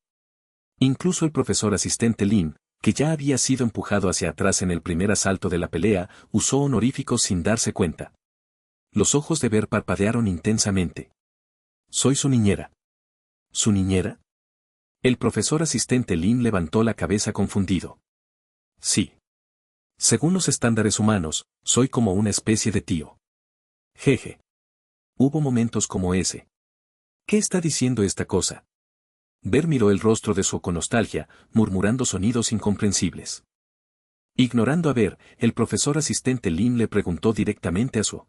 Incluso el profesor asistente Lin, que ya había sido empujado hacia atrás en el primer asalto de la pelea, usó honoríficos sin darse cuenta. Los ojos de Ver parpadearon intensamente. Soy su niñera. ¿Su niñera? El profesor asistente Lin levantó la cabeza confundido. Sí. Según los estándares humanos, soy como una especie de tío. Jeje. Hubo momentos como ese. ¿Qué está diciendo esta cosa? Ver miró el rostro de Suo con nostalgia, murmurando sonidos incomprensibles. Ignorando a Ver, el profesor asistente Lin le preguntó directamente a Suo.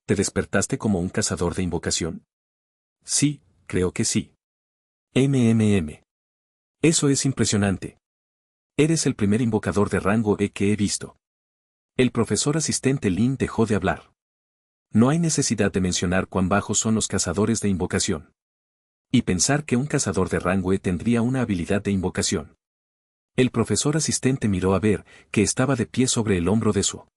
¿Te despertaste como un cazador de invocación? Sí, creo que sí. Eso es impresionante. Eres el primer invocador de rango E que he visto. El profesor asistente Lin dejó de hablar. No hay necesidad de mencionar cuán bajos son los cazadores de invocación. Y pensar que un cazador de rango E tendría una habilidad de invocación. El profesor asistente miró a Ver, que estaba de pie sobre el hombro de Suo.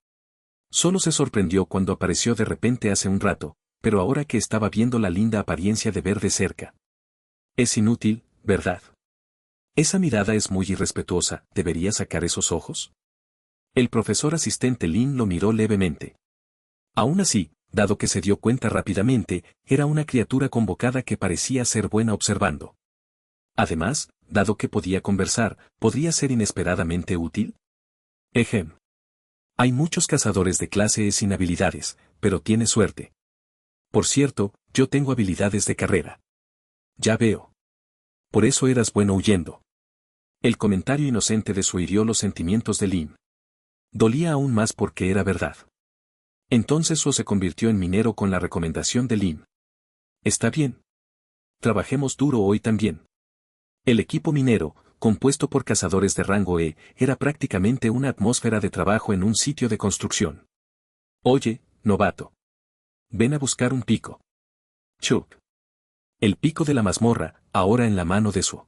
Solo se sorprendió cuando apareció de repente hace un rato, pero ahora que estaba viendo la linda apariencia de Ver de cerca. Es inútil, ¿verdad? Esa mirada es muy irrespetuosa, ¿debería sacar esos ojos? El profesor asistente Lin lo miró levemente. Aún así, dado que se dio cuenta rápidamente, era una criatura convocada que parecía ser buena observando. Además, dado que podía conversar, ¿podría ser inesperadamente útil? Hay muchos cazadores de clase E sin habilidades, pero tiene suerte. Por cierto, yo tengo habilidades de carrera. Ya veo. Por eso eras bueno huyendo. El comentario inocente de Suo hirió los sentimientos de Lin. Dolía aún más porque era verdad. Entonces Suo se convirtió en minero con la recomendación de Lin. Está bien. Trabajemos duro hoy también. El equipo minero, compuesto por cazadores de rango E, era prácticamente una atmósfera de trabajo en un sitio de construcción. Oye, novato. Ven a buscar un pico. Chup. El pico de la mazmorra, ahora en la mano de Suo.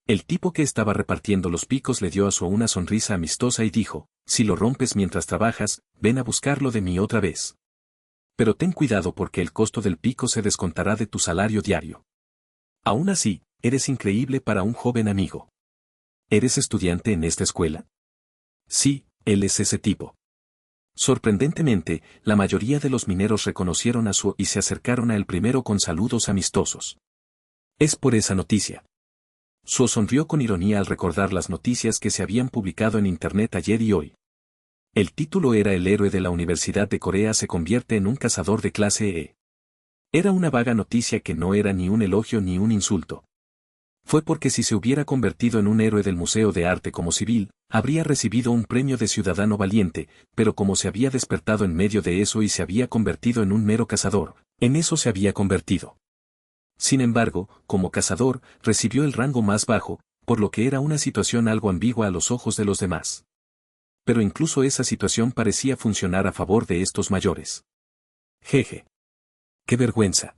El tipo que estaba repartiendo los picos le dio a Suo una sonrisa amistosa y dijo, si lo rompes mientras trabajas, ven a buscarlo de mí otra vez. Pero ten cuidado porque el costo del pico se descontará de tu salario diario. Aún así, eres increíble para un joven amigo. ¿Eres estudiante en esta escuela? Sí, él es ese tipo. Sorprendentemente, la mayoría de los mineros reconocieron a Suo y se acercaron a él primero con saludos amistosos. Es por esa noticia. Suo sonrió con ironía al recordar las noticias que se habían publicado en Internet ayer y hoy. El título era El héroe de la Universidad de Corea se convierte en un cazador de clase E. Era una vaga noticia que no era ni un elogio ni un insulto. Fue porque si se hubiera convertido en un héroe del Museo de Arte como civil, habría recibido un premio de ciudadano valiente, pero como se había despertado en medio de eso y se había convertido en un mero cazador, en eso se había convertido. Sin embargo, como cazador, recibió el rango más bajo, por lo que era una situación algo ambigua a los ojos de los demás. Pero incluso esa situación parecía funcionar a favor de estos mayores. Jeje. ¡Qué vergüenza!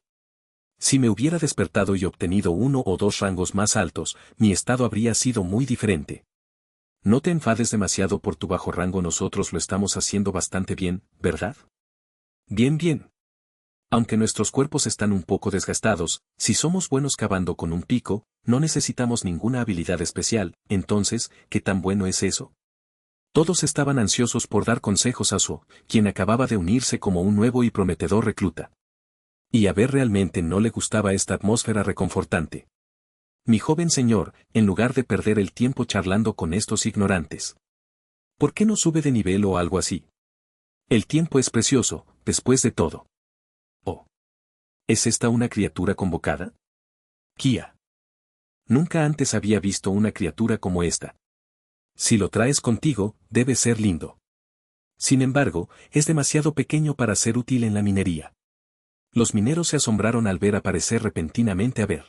Si me hubiera despertado y obtenido 1 o 2 rangos más altos, mi estado habría sido muy diferente. No te enfades demasiado por tu bajo rango, nosotros lo estamos haciendo bastante bien, ¿verdad? Bien, bien. Aunque nuestros cuerpos están un poco desgastados, si somos buenos cavando con un pico, no necesitamos ninguna habilidad especial, entonces, ¿qué tan bueno es eso? Todos estaban ansiosos por dar consejos a Suo, quien acababa de unirse como un nuevo y prometedor recluta. Y a Ver realmente no le gustaba esta atmósfera reconfortante. Mi joven señor, en lugar de perder el tiempo charlando con estos ignorantes. ¿Por qué no sube de nivel o algo así? El tiempo es precioso, después de todo. Oh. ¿Es esta una criatura convocada? Kia. Nunca antes había visto una criatura como esta. Si lo traes contigo, debe ser lindo. Sin embargo, es demasiado pequeño para ser útil en la minería. Los mineros se asombraron al ver aparecer repentinamente a Ver.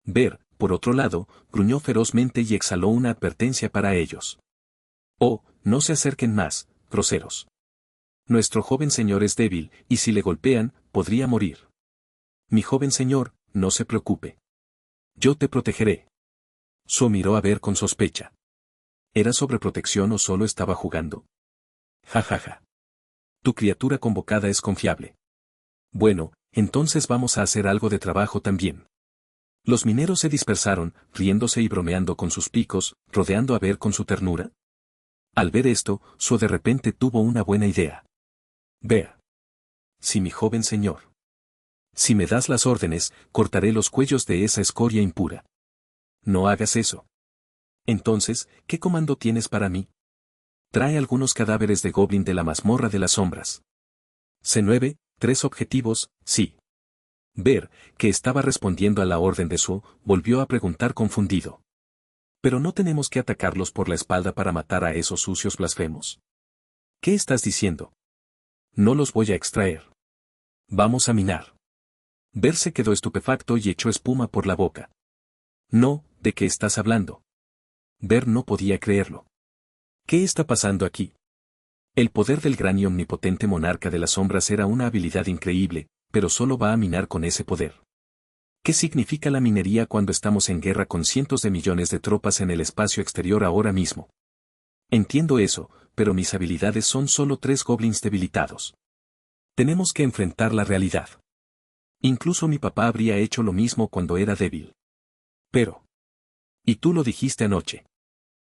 Ver, por otro lado, gruñó ferozmente y exhaló una advertencia para ellos. Oh, no se acerquen más, groseros. Nuestro joven señor es débil, y si le golpean, podría morir. Mi joven señor, no se preocupe. Yo te protegeré. Suo miró a Ver con sospecha. ¿Era sobreprotección o solo estaba jugando? Ja ja ja. Tu criatura convocada es confiable. Bueno, entonces vamos a hacer algo de trabajo también. Los mineros se dispersaron, riéndose y bromeando con sus picos, rodeando a Ver con su ternura. Al ver esto, Suo de repente tuvo una buena idea. Vea. Si mi joven señor. Si me das las órdenes, cortaré los cuellos de esa escoria impura. No hagas eso. Entonces, ¿qué comando tienes para mí? Trae algunos cadáveres de goblin de la mazmorra de las sombras. C9, 3 objetivos, sí. Ver, que estaba respondiendo a la orden de Suo, volvió a preguntar confundido. ¿Pero no tenemos que atacarlos por la espalda para matar a esos sucios blasfemos? ¿Qué estás diciendo? No los voy a extraer. Vamos a minar. Ver se quedó estupefacto y echó espuma por la boca. No, ¿de qué estás hablando? Ver no podía creerlo. ¿Qué está pasando aquí? El poder del gran y omnipotente monarca de las sombras era una habilidad increíble, pero solo va a minar con ese poder. ¿Qué significa la minería cuando estamos en guerra con cientos de millones de tropas en el espacio exterior ahora mismo? Entiendo eso, pero mis habilidades son solo 3 goblins debilitados. Tenemos que enfrentar la realidad. Incluso mi papá habría hecho lo mismo cuando era débil. Pero. Y tú lo dijiste anoche.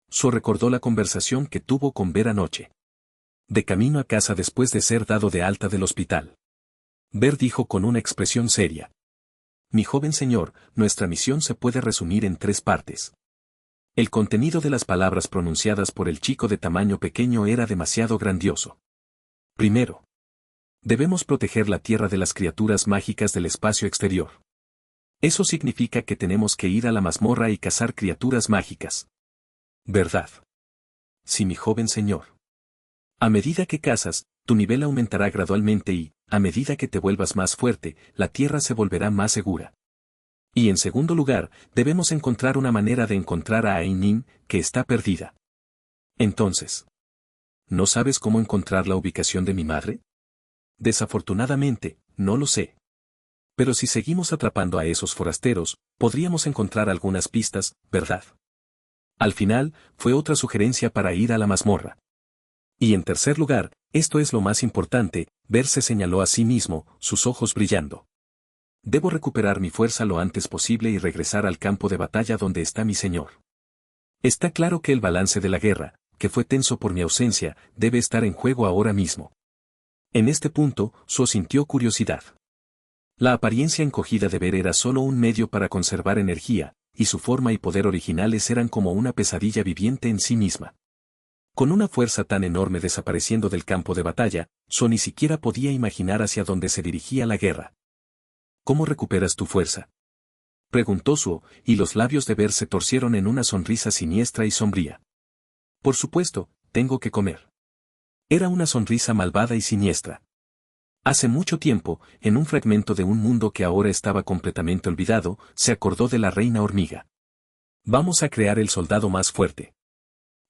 Suo recordó la conversación que tuvo con Ver anoche. De camino a casa después de ser dado de alta del hospital. Ver dijo con una expresión seria. Mi joven señor, nuestra misión se puede resumir en 3 partes. El contenido de las palabras pronunciadas por el chico de tamaño pequeño era demasiado grandioso. Primero. Debemos proteger la tierra de las criaturas mágicas del espacio exterior. Eso significa que tenemos que ir a la mazmorra y cazar criaturas mágicas. ¿Verdad? Sí, mi joven señor. A medida que cazas, tu nivel aumentará gradualmente y, a medida que te vuelvas más fuerte, la tierra se volverá más segura. Y en segundo lugar, debemos encontrar una manera de encontrar a Ainin, que está perdida. Entonces, ¿no sabes cómo encontrar la ubicación de mi madre? Desafortunadamente, no lo sé. Pero si seguimos atrapando a esos forasteros, podríamos encontrar algunas pistas, ¿verdad? Al final, fue otra sugerencia para ir a la mazmorra. Y en tercer lugar, esto es lo más importante, Ver se señaló a sí mismo, sus ojos brillando. Debo recuperar mi fuerza lo antes posible y regresar al campo de batalla donde está mi señor. Está claro que el balance de la guerra, que fue tenso por mi ausencia, debe estar en juego ahora mismo. En este punto, Suo sintió curiosidad. La apariencia encogida de Ver era solo un medio para conservar energía, y su forma y poder originales eran como una pesadilla viviente en sí misma. Con una fuerza tan enorme desapareciendo del campo de batalla, Suo ni siquiera podía imaginar hacia dónde se dirigía la guerra. ¿Cómo recuperas tu fuerza? Preguntó Suo, y los labios de Ver se torcieron en una sonrisa siniestra y sombría. Por supuesto, tengo que comer. Era una sonrisa malvada y siniestra. Hace mucho tiempo, en un fragmento de un mundo que ahora estaba completamente olvidado, se acordó de la reina hormiga. Vamos a crear el soldado más fuerte.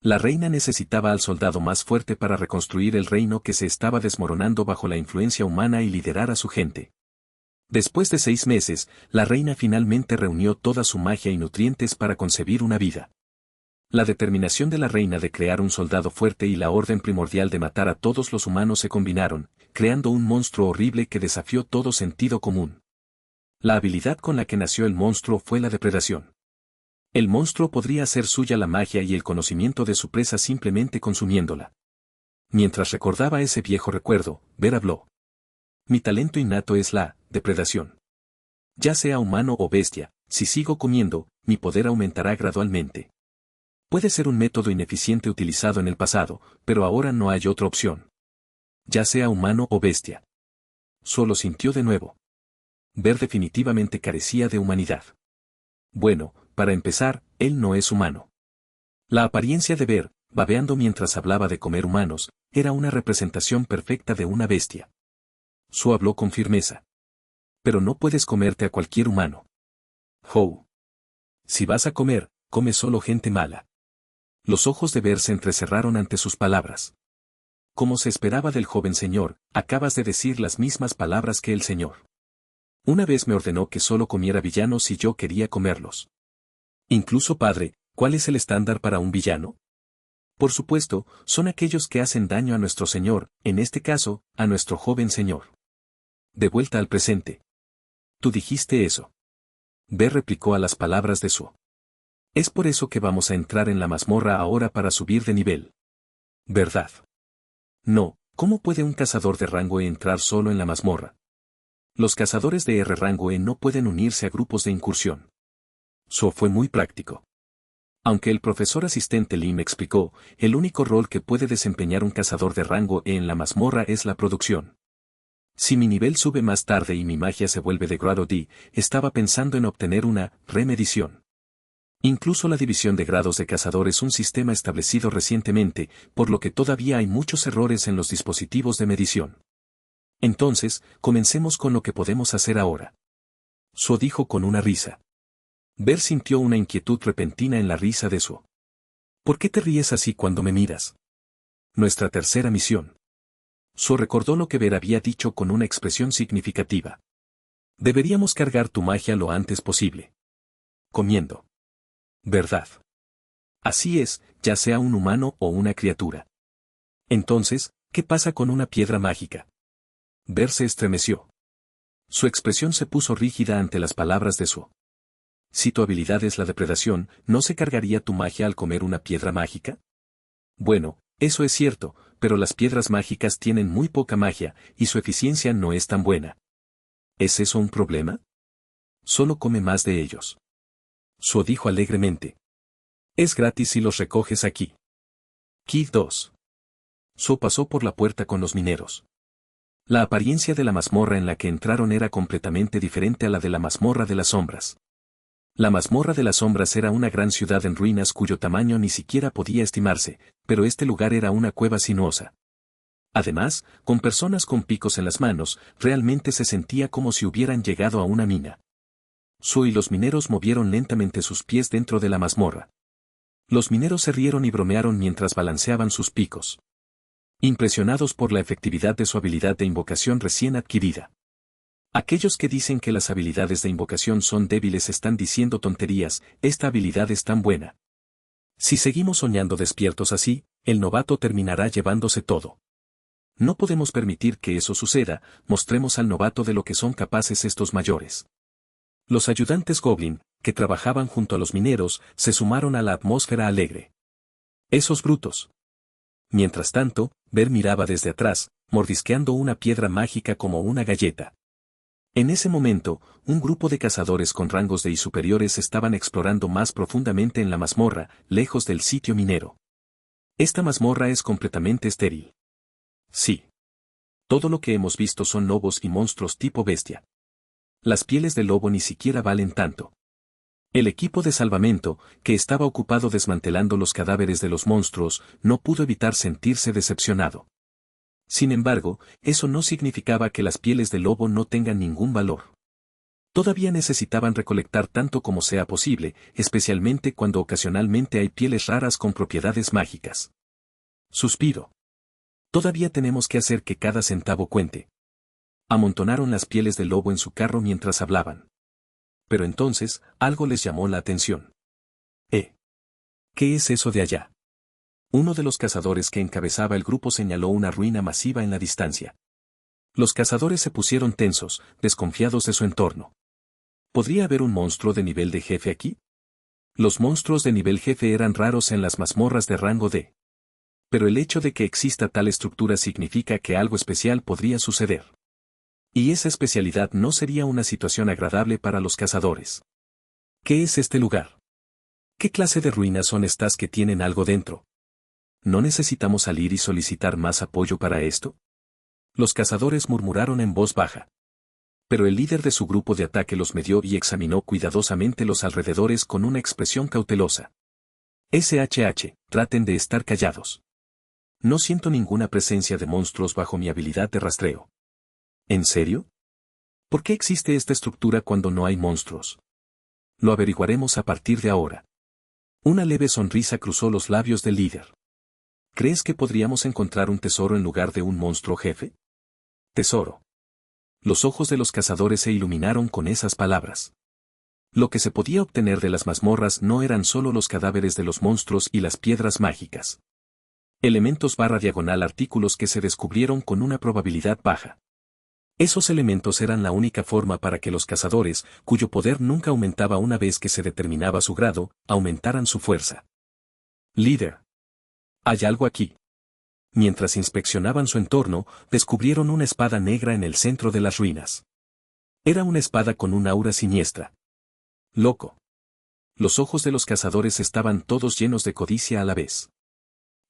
La reina necesitaba al soldado más fuerte para reconstruir el reino que se estaba desmoronando bajo la influencia humana y liderar a su gente. Después de 6 meses, la reina finalmente reunió toda su magia y nutrientes para concebir una vida. La determinación de la reina de crear un soldado fuerte y la orden primordial de matar a todos los humanos se combinaron, creando un monstruo horrible que desafió todo sentido común. La habilidad con la que nació el monstruo fue la depredación. El monstruo podría hacer suya la magia y el conocimiento de su presa simplemente consumiéndola. Mientras recordaba ese viejo recuerdo, Ver habló. Mi talento innato es la depredación. Ya sea humano o bestia, si sigo comiendo, mi poder aumentará gradualmente. Puede ser un método ineficiente utilizado en el pasado, pero ahora no hay otra opción. Ya sea humano o bestia. Solo sintió de nuevo. Ver definitivamente carecía de humanidad. Bueno, para empezar, él no es humano. La apariencia de Ver, babeando mientras hablaba de comer humanos, era una representación perfecta de una bestia. Su habló con firmeza. Pero no puedes comerte a cualquier humano. Howe. Si vas a comer, come solo gente mala. Los ojos de Ver se entrecerraron ante sus palabras. Como se esperaba del joven señor, acabas de decir las mismas palabras que el señor. Una vez me ordenó que solo comiera villanos y yo quería comerlos. Incluso padre, ¿cuál es el estándar para un villano? Por supuesto, son aquellos que hacen daño a nuestro señor, en este caso, a nuestro joven señor. De vuelta al presente. Tú dijiste eso. Ver replicó a las palabras de Su. Es por eso que vamos a entrar en la mazmorra ahora para subir de nivel. ¿Verdad? No, ¿cómo puede un cazador de rango E entrar solo en la mazmorra? Los cazadores de R rango E no pueden unirse a grupos de incursión. Su fue muy práctico. Aunque el profesor asistente Lim explicó, el único rol que puede desempeñar un cazador de rango E en la mazmorra es la producción. Si mi nivel sube más tarde y mi magia se vuelve de grado D, estaba pensando en obtener una remedición. Incluso la división de grados de cazador es un sistema establecido recientemente, por lo que todavía hay muchos errores en los dispositivos de medición. Entonces, comencemos con lo que podemos hacer ahora. Su dijo con una risa. Ver sintió una inquietud repentina en la risa de Su. ¿Por qué te ríes así cuando me miras? Nuestra tercera misión. Su recordó lo que Ver había dicho con una expresión significativa. Deberíamos cargar tu magia lo antes posible. Comiendo. ¿Verdad? Así es, ya sea un humano o una criatura. Entonces, ¿qué pasa con una piedra mágica? Ver se estremeció. Su expresión se puso rígida ante las palabras de Su. Si tu habilidad es la depredación, ¿no se cargaría tu magia al comer una piedra mágica? Bueno, eso es cierto, pero las piedras mágicas tienen muy poca magia, y su eficiencia no es tan buena. ¿Es eso un problema? Solo come más de ellos. Su dijo alegremente. Es gratis si los recoges aquí. Kid 2. Su pasó por la puerta con los mineros. La apariencia de la mazmorra en la que entraron era completamente diferente a la de la mazmorra de las sombras. La mazmorra de las sombras era una gran ciudad en ruinas cuyo tamaño ni siquiera podía estimarse, pero este lugar era una cueva sinuosa. Además, con personas con picos en las manos, realmente se sentía como si hubieran llegado a una mina. Su y los mineros movieron lentamente sus pies dentro de la mazmorra. Los mineros se rieron y bromearon mientras balanceaban sus picos. Impresionados por la efectividad de su habilidad de invocación recién adquirida. Aquellos que dicen que las habilidades de invocación son débiles están diciendo tonterías, esta habilidad es tan buena. Si seguimos soñando despiertos así, el novato terminará llevándose todo. No podemos permitir que eso suceda, mostremos al novato de lo que son capaces estos mayores. Los ayudantes Goblin, que trabajaban junto a los mineros, se sumaron a la atmósfera alegre. Esos brutos. Mientras tanto, Ver miraba desde atrás, mordisqueando una piedra mágica como una galleta. En ese momento, un grupo de cazadores con rangos de I superiores estaban explorando más profundamente en la mazmorra, lejos del sitio minero. Esta mazmorra es completamente estéril. Sí. Todo lo que hemos visto son lobos y monstruos tipo bestia. Las pieles del lobo ni siquiera valen tanto. El equipo de salvamento, que estaba ocupado desmantelando los cadáveres de los monstruos, no pudo evitar sentirse decepcionado. Sin embargo, eso no significaba que las pieles del lobo no tengan ningún valor. Todavía necesitaban recolectar tanto como sea posible, especialmente cuando ocasionalmente hay pieles raras con propiedades mágicas. Suspiro. Todavía tenemos que hacer que cada centavo cuente. Amontonaron las pieles del lobo en su carro mientras hablaban. Pero entonces, algo les llamó la atención. ¿Qué es eso de allá? Uno de los cazadores que encabezaba el grupo señaló una ruina masiva en la distancia. Los cazadores se pusieron tensos, desconfiados de su entorno. ¿Podría haber un monstruo de nivel de jefe aquí? Los monstruos de nivel jefe eran raros en las mazmorras de rango D. Pero el hecho de que exista tal estructura significa que algo especial podría suceder. Y esa especialidad no sería una situación agradable para los cazadores. ¿Qué es este lugar? ¿Qué clase de ruinas son estas que tienen algo dentro? ¿No necesitamos salir y solicitar más apoyo para esto? Los cazadores murmuraron en voz baja. Pero el líder de su grupo de ataque los medió y examinó cuidadosamente los alrededores con una expresión cautelosa. Traten de estar callados. No siento ninguna presencia de monstruos bajo mi habilidad de rastreo. ¿En serio? ¿Por qué existe esta estructura cuando no hay monstruos? Lo averiguaremos a partir de ahora. Una leve sonrisa cruzó los labios del líder. ¿Crees que podríamos encontrar un tesoro en lugar de un monstruo jefe? Tesoro. Los ojos de los cazadores se iluminaron con esas palabras. Lo que se podía obtener de las mazmorras no eran solo los cadáveres de los monstruos y las piedras mágicas. Elementos/artículos que se descubrieron con una probabilidad baja. Esos elementos eran la única forma para que los cazadores, cuyo poder nunca aumentaba una vez que se determinaba su grado, aumentaran su fuerza. Líder. ¿Hay algo aquí? Mientras inspeccionaban su entorno, descubrieron una espada negra en el centro de las ruinas. Era una espada con un aura siniestra. Loco. Los ojos de los cazadores estaban todos llenos de codicia a la vez.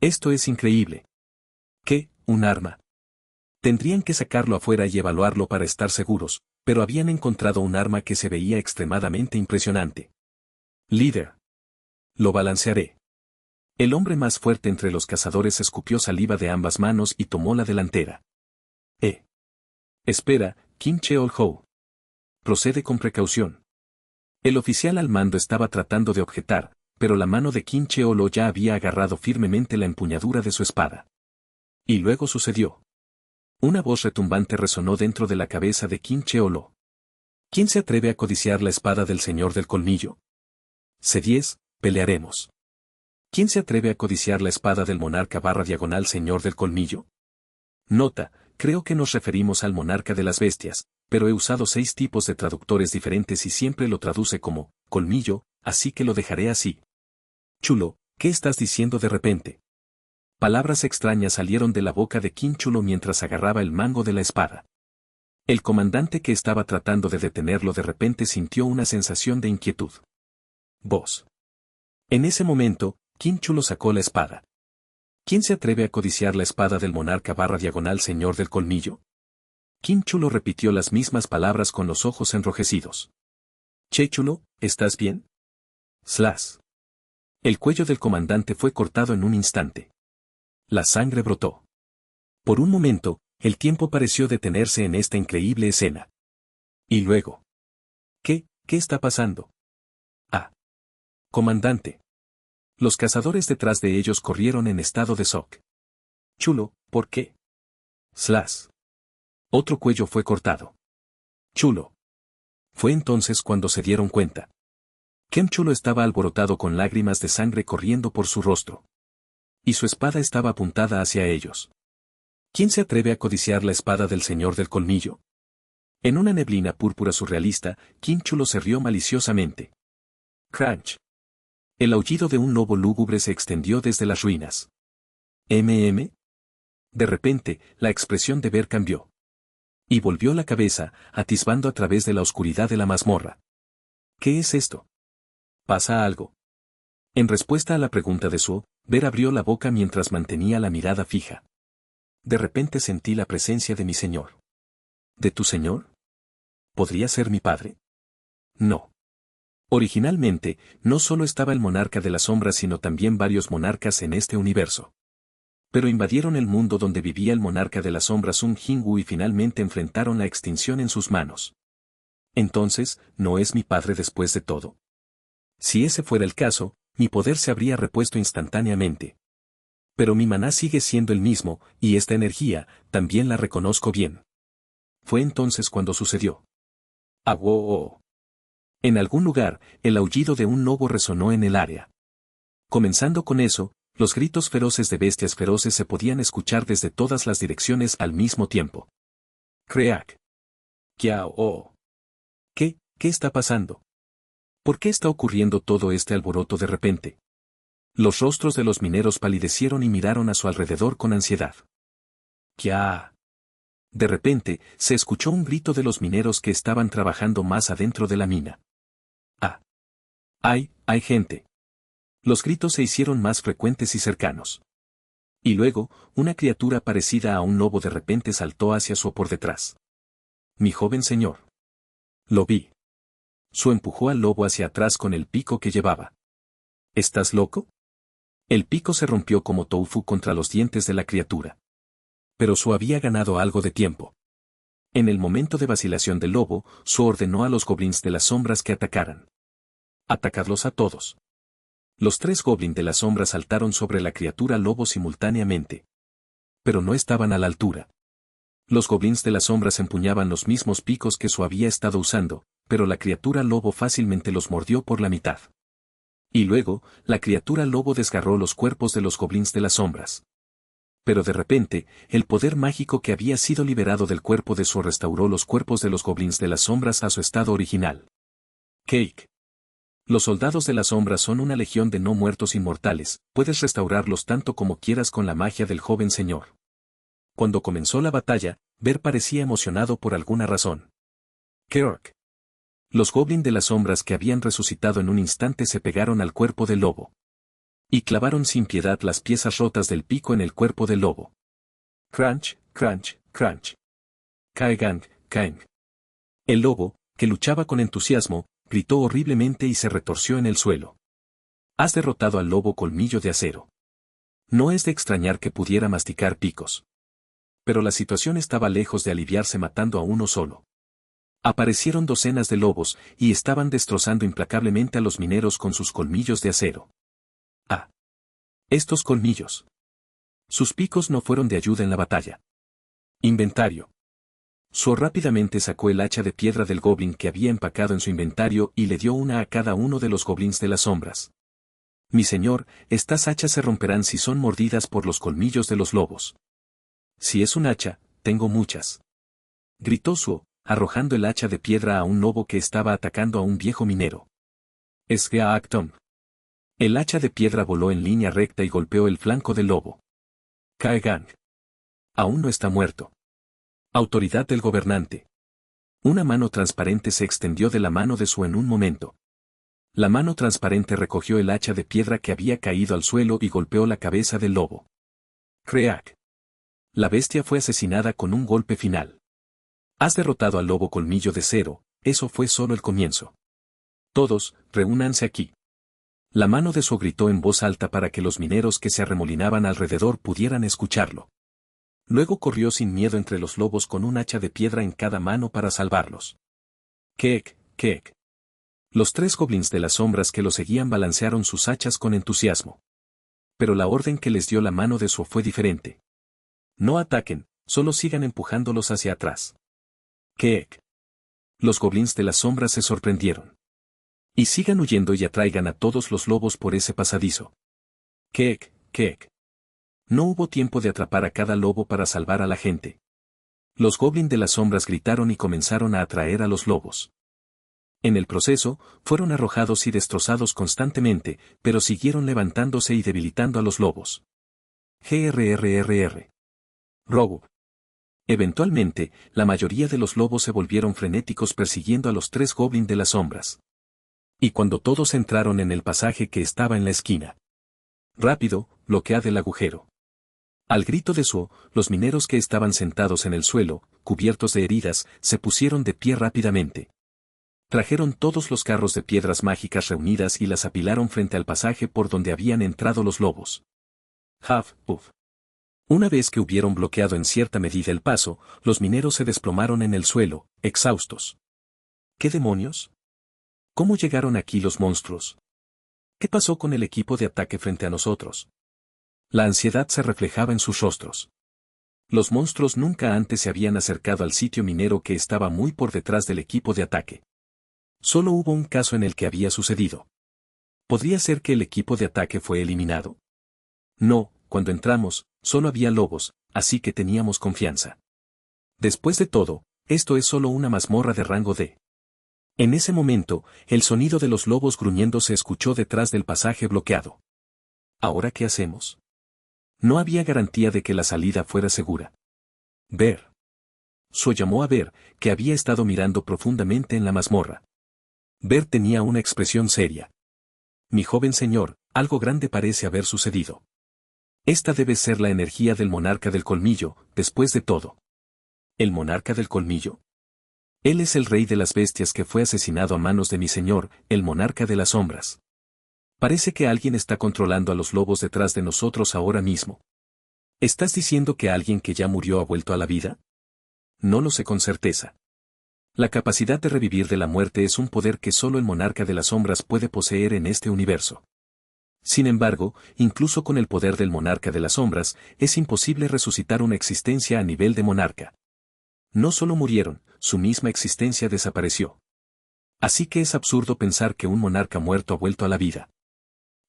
Esto es increíble. ¿Qué? ¿Un arma? Tendrían que sacarlo afuera y evaluarlo para estar seguros, pero habían encontrado un arma que se veía extremadamente impresionante. Líder. Lo balancearé. El hombre más fuerte entre los cazadores escupió saliva de ambas manos y tomó la delantera. Espera, Kim Cheol-ho. Procede con precaución. El oficial al mando estaba tratando de objetar, pero la mano de Kim Cheol-ho ya había agarrado firmemente la empuñadura de su espada. Y luego sucedió. Una voz retumbante resonó dentro de la cabeza de Kim Cheol-ho. ¿Quién se atreve a codiciar la espada del Señor del Colmillo? C10, pelearemos. ¿Quién se atreve a codiciar la espada del monarca/Señor del Colmillo? Nota, creo que nos referimos al monarca de las bestias, pero he usado 6 tipos de traductores diferentes y siempre lo traduce como colmillo, así que lo dejaré así. Chulo, ¿qué estás diciendo de repente? Palabras extrañas salieron de la boca de Kim Chulo mientras agarraba el mango de la espada. El comandante que estaba tratando de detenerlo de repente sintió una sensación de inquietud. Voz. En ese momento, Kim Chulo sacó la espada. ¿Quién se atreve a codiciar la espada del monarca/Señor del Colmillo? Kim Chulo repitió las mismas palabras con los ojos enrojecidos. Che Chulo, ¿estás bien? Slash. El cuello del comandante fue cortado en un instante. La sangre brotó. Por un momento, el tiempo pareció detenerse en esta increíble escena. Y luego. ¿Qué está pasando? Ah. Comandante. Los cazadores detrás de ellos corrieron en estado de shock. Chulo, ¿por qué? Slash. Otro cuello fue cortado. Chulo. Fue entonces cuando se dieron cuenta. Kim Chulo estaba alborotado con lágrimas de sangre corriendo por su rostro. Y su espada estaba apuntada hacia ellos. ¿Quién se atreve a codiciar la espada del Señor del Colmillo? En una neblina púrpura surrealista, Kim Chulo se rió maliciosamente. Crunch. El aullido de un lobo lúgubre se extendió desde las ruinas. ¿MM? De repente, la expresión de Ver cambió. Y volvió la cabeza, atisbando a través de la oscuridad de la mazmorra. ¿Qué es esto? ¿Pasa algo? En respuesta a la pregunta de Su, Ver abrió la boca mientras mantenía la mirada fija. De repente sentí la presencia de mi señor. ¿De tu señor? ¿Podría ser mi padre? No. Originalmente, no solo estaba el monarca de las sombras sino también varios monarcas en este universo. Pero invadieron el mundo donde vivía el monarca de las sombras Sun Jinwoo y finalmente enfrentaron la extinción en sus manos. Entonces, ¿no es mi padre después de todo? Si ese fuera el caso, mi poder se habría repuesto instantáneamente. Pero mi maná sigue siendo el mismo, y esta energía, también la reconozco bien. Fue entonces cuando sucedió. ¡Aguó! En algún lugar, el aullido de un lobo resonó en el área. Comenzando con eso, los gritos feroces de bestias feroces se podían escuchar desde todas las direcciones al mismo tiempo. ¡Creak! ¡Kiao! ¿Qué está pasando? ¿Por qué está ocurriendo todo este alboroto de repente? Los rostros de los mineros palidecieron y miraron a su alrededor con ansiedad. ¡Kia! De repente, se escuchó un grito de los mineros que estaban trabajando más adentro de la mina. ¡Ah! ¡Hay gente! Los gritos se hicieron más frecuentes y cercanos. Y luego, una criatura parecida a un lobo de repente saltó hacia su por detrás. Mi joven señor. Lo vi. Su empujó al lobo hacia atrás con el pico que llevaba. ¿Estás loco? El pico se rompió como tofu contra los dientes de la criatura. Pero Su había ganado algo de tiempo. En el momento de vacilación del lobo, Su ordenó a los goblins de las sombras que atacaran. Atacarlos a todos. Los 3 goblins de las sombras saltaron sobre la criatura lobo simultáneamente. Pero no estaban a la altura. Los goblins de las sombras empuñaban los mismos picos que Su había estado usando, pero la criatura lobo fácilmente los mordió por la mitad. Y luego, la criatura lobo desgarró los cuerpos de los goblins de las sombras. Pero de repente, el poder mágico que había sido liberado del cuerpo de Su restauró los cuerpos de los goblins de las sombras a su estado original. Cake. Los soldados de las sombras son una legión de no muertos inmortales, puedes restaurarlos tanto como quieras con la magia del joven señor. Cuando comenzó la batalla, Ver parecía emocionado por alguna razón. Kirk. Los goblins de las sombras que habían resucitado en un instante se pegaron al cuerpo del lobo. Y clavaron sin piedad las piezas rotas del pico en el cuerpo del lobo. Crunch, crunch, crunch. Kaegang, kaeng. El lobo, que luchaba con entusiasmo, gritó horriblemente y se retorció en el suelo. Has derrotado al lobo colmillo de acero. No es de extrañar que pudiera masticar picos. Pero la situación estaba lejos de aliviarse matando a uno solo. Aparecieron docenas de lobos, y estaban destrozando implacablemente a los mineros con sus colmillos de acero. ¡Ah! Estos colmillos. Sus picos no fueron de ayuda en la batalla. Inventario. Su rápidamente sacó el hacha de piedra del goblin que había empacado en su inventario y le dio una a cada uno de los goblins de las sombras. Mi señor, estas hachas se romperán si son mordidas por los colmillos de los lobos. Si es un hacha, tengo muchas. Gritó Su, arrojando el hacha de piedra a un lobo que estaba atacando a un viejo minero. Esgeaactom. El hacha de piedra voló en línea recta y golpeó el flanco del lobo. Kaegang. Aún no está muerto. Autoridad del gobernante. Una mano transparente se extendió de la mano de Su en un momento. La mano transparente recogió el hacha de piedra que había caído al suelo y golpeó la cabeza del lobo. Creak. La bestia fue asesinada con un golpe final. Has derrotado al lobo colmillo de cero, eso fue solo el comienzo. Todos, reúnanse aquí. La mano de Su gritó en voz alta para que los mineros que se arremolinaban alrededor pudieran escucharlo. Luego corrió sin miedo entre los lobos con un hacha de piedra en cada mano para salvarlos. Keek, keek. Los 3 goblins de las sombras que lo seguían balancearon sus hachas con entusiasmo. Pero la orden que les dio la mano de Su fue diferente. No ataquen, solo sigan empujándolos hacia atrás. Keek. Los goblins de las sombras se sorprendieron. Y sigan huyendo y atraigan a todos los lobos por ese pasadizo. Keek, keek. No hubo tiempo de atrapar a cada lobo para salvar a la gente. Los goblins de las sombras gritaron y comenzaron a atraer a los lobos. En el proceso, fueron arrojados y destrozados constantemente, pero siguieron levantándose y debilitando a los lobos. Grrrr. Robo. Eventualmente, la mayoría de los lobos se volvieron frenéticos persiguiendo a los 3 goblins de las sombras. Y cuando todos entraron en el pasaje que estaba en la esquina. Rápido, bloquead el agujero. Al grito de Su, los mineros que estaban sentados en el suelo, cubiertos de heridas, se pusieron de pie rápidamente. Trajeron todos los carros de piedras mágicas reunidas y las apilaron frente al pasaje por donde habían entrado los lobos. Huff, puff. Una vez que hubieron bloqueado en cierta medida el paso, los mineros se desplomaron en el suelo, exhaustos. ¿Qué demonios? ¿Cómo llegaron aquí los monstruos? ¿Qué pasó con el equipo de ataque frente a nosotros? La ansiedad se reflejaba en sus rostros. Los monstruos nunca antes se habían acercado al sitio minero que estaba muy por detrás del equipo de ataque. Solo hubo un caso en el que había sucedido. ¿Podría ser que el equipo de ataque fue eliminado? No, cuando entramos, solo había lobos, así que teníamos confianza. Después de todo, esto es solo una mazmorra de rango D. En ese momento, el sonido de los lobos gruñendo se escuchó detrás del pasaje bloqueado. ¿Ahora qué hacemos? No había garantía de que la salida fuera segura. Ver. So llamó a Ver, que había estado mirando profundamente en la mazmorra. Ver tenía una expresión seria. Mi joven señor, algo grande parece haber sucedido. Esta debe ser la energía del monarca del colmillo, después de todo. ¿El monarca del colmillo? Él es el rey de las bestias que fue asesinado a manos de mi señor, el monarca de las sombras. Parece que alguien está controlando a los lobos detrás de nosotros ahora mismo. ¿Estás diciendo que alguien que ya murió ha vuelto a la vida? No lo sé con certeza. La capacidad de revivir de la muerte es un poder que solo el monarca de las sombras puede poseer en este universo. Sin embargo, incluso con el poder del monarca de las sombras, es imposible resucitar una existencia a nivel de monarca. No solo murieron, su misma existencia desapareció. Así que es absurdo pensar que un monarca muerto ha vuelto a la vida.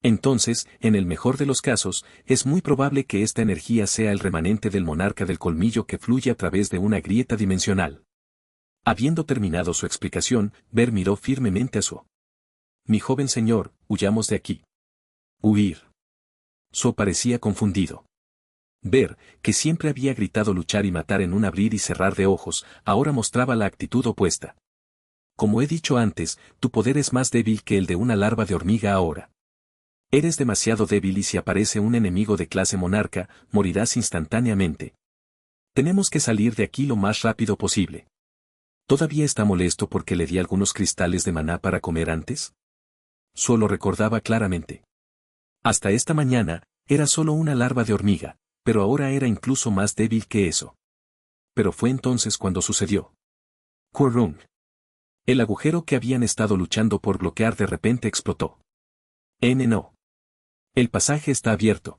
Entonces, en el mejor de los casos, es muy probable que esta energía sea el remanente del monarca del colmillo que fluye a través de una grieta dimensional. Habiendo terminado su explicación, Ver miró firmemente a Suo. Mi joven señor, huyamos de aquí. Huir. Suo parecía confundido. Ver, que siempre había gritado luchar y matar en un abrir y cerrar de ojos, ahora mostraba la actitud opuesta. Como he dicho antes, tu poder es más débil que el de una larva de hormiga ahora. Eres demasiado débil y si aparece un enemigo de clase monarca, morirás instantáneamente. Tenemos que salir de aquí lo más rápido posible. ¿Todavía está molesto porque le di algunos cristales de maná para comer antes? Solo recordaba claramente. Hasta esta mañana, era solo una larva de hormiga, pero ahora era incluso más débil que eso. Pero fue entonces cuando sucedió. Kurung. El agujero que habían estado luchando por bloquear de repente explotó. No. El pasaje está abierto.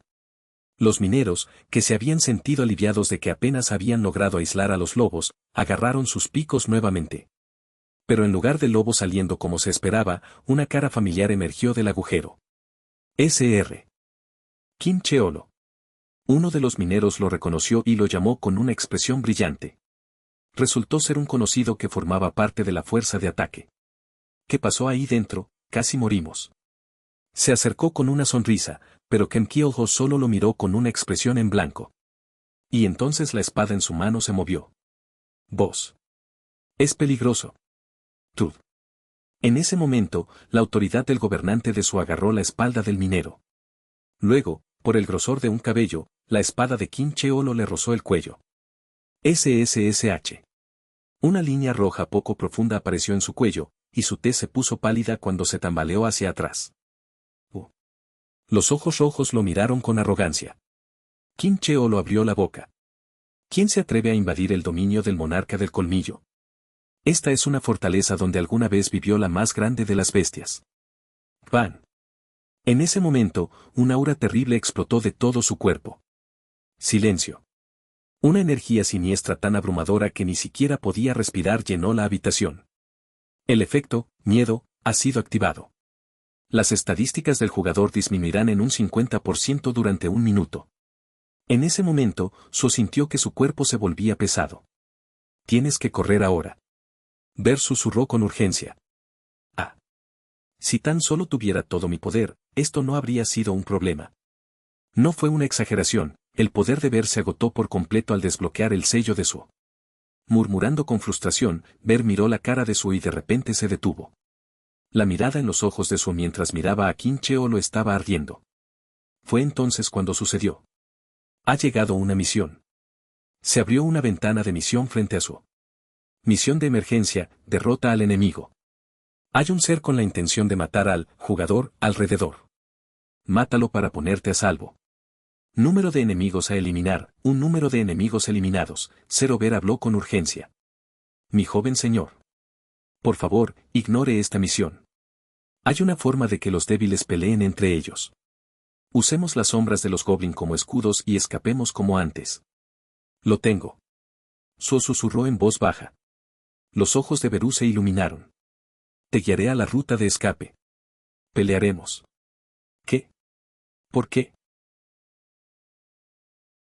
Los mineros, que se habían sentido aliviados de que apenas habían logrado aislar a los lobos, agarraron sus picos nuevamente. Pero en lugar del lobo saliendo como se esperaba, una cara familiar emergió del agujero. Sr. Kim Cheolo. Uno de los mineros lo reconoció y lo llamó con una expresión brillante. Resultó ser un conocido que formaba parte de la fuerza de ataque. ¿Qué pasó ahí dentro? Casi morimos. Se acercó con una sonrisa, pero Kem Kyo-ho solo lo miró con una expresión en blanco. Y entonces la espada en su mano se movió. Vos. Es peligroso. Tú. En ese momento, la autoridad del gobernante de Su agarró la espalda del minero. Luego, por el grosor de un cabello, la espada de Kim Cheolo le rozó el cuello. SSSH. Una línea roja poco profunda apareció en su cuello, y su tez se puso pálida cuando se tambaleó hacia atrás. Los ojos rojos lo miraron con arrogancia. Kim Cheolo abrió la boca. ¿Quién se atreve a invadir el dominio del monarca del colmillo? Esta es una fortaleza donde alguna vez vivió la más grande de las bestias. Van. En ese momento, un aura terrible explotó de todo su cuerpo. Silencio. Una energía siniestra tan abrumadora que ni siquiera podía respirar llenó la habitación. El efecto, miedo, ha sido activado. Las estadísticas del jugador disminuirán en un 50% durante un minuto. En ese momento, So sintió que su cuerpo se volvía pesado. Tienes que correr ahora. Ver susurró con urgencia. Ah. Si tan solo tuviera todo mi poder, esto no habría sido un problema. No fue una exageración, el poder de Ver se agotó por completo al desbloquear el sello de Su. Murmurando con frustración, Ver miró la cara de Su y de repente se detuvo. La mirada en los ojos de Su mientras miraba a Kim Cheolo estaba ardiendo. Fue entonces cuando sucedió. Ha llegado una misión. Se abrió una ventana de misión frente a Su. Misión de emergencia, derrota al enemigo. Hay un ser con la intención de matar al jugador alrededor. Mátalo para ponerte a salvo. Número de enemigos a eliminar, un número de enemigos eliminados. Ver habló con urgencia. Mi joven señor. Por favor, ignore esta misión. Hay una forma de que los débiles peleen entre ellos. Usemos las sombras de los goblin como escudos y escapemos como antes. Lo tengo. Zo susurró en voz baja. Los ojos de Berú se iluminaron. Te guiaré a la ruta de escape. Pelearemos. ¿Qué? ¿Por qué?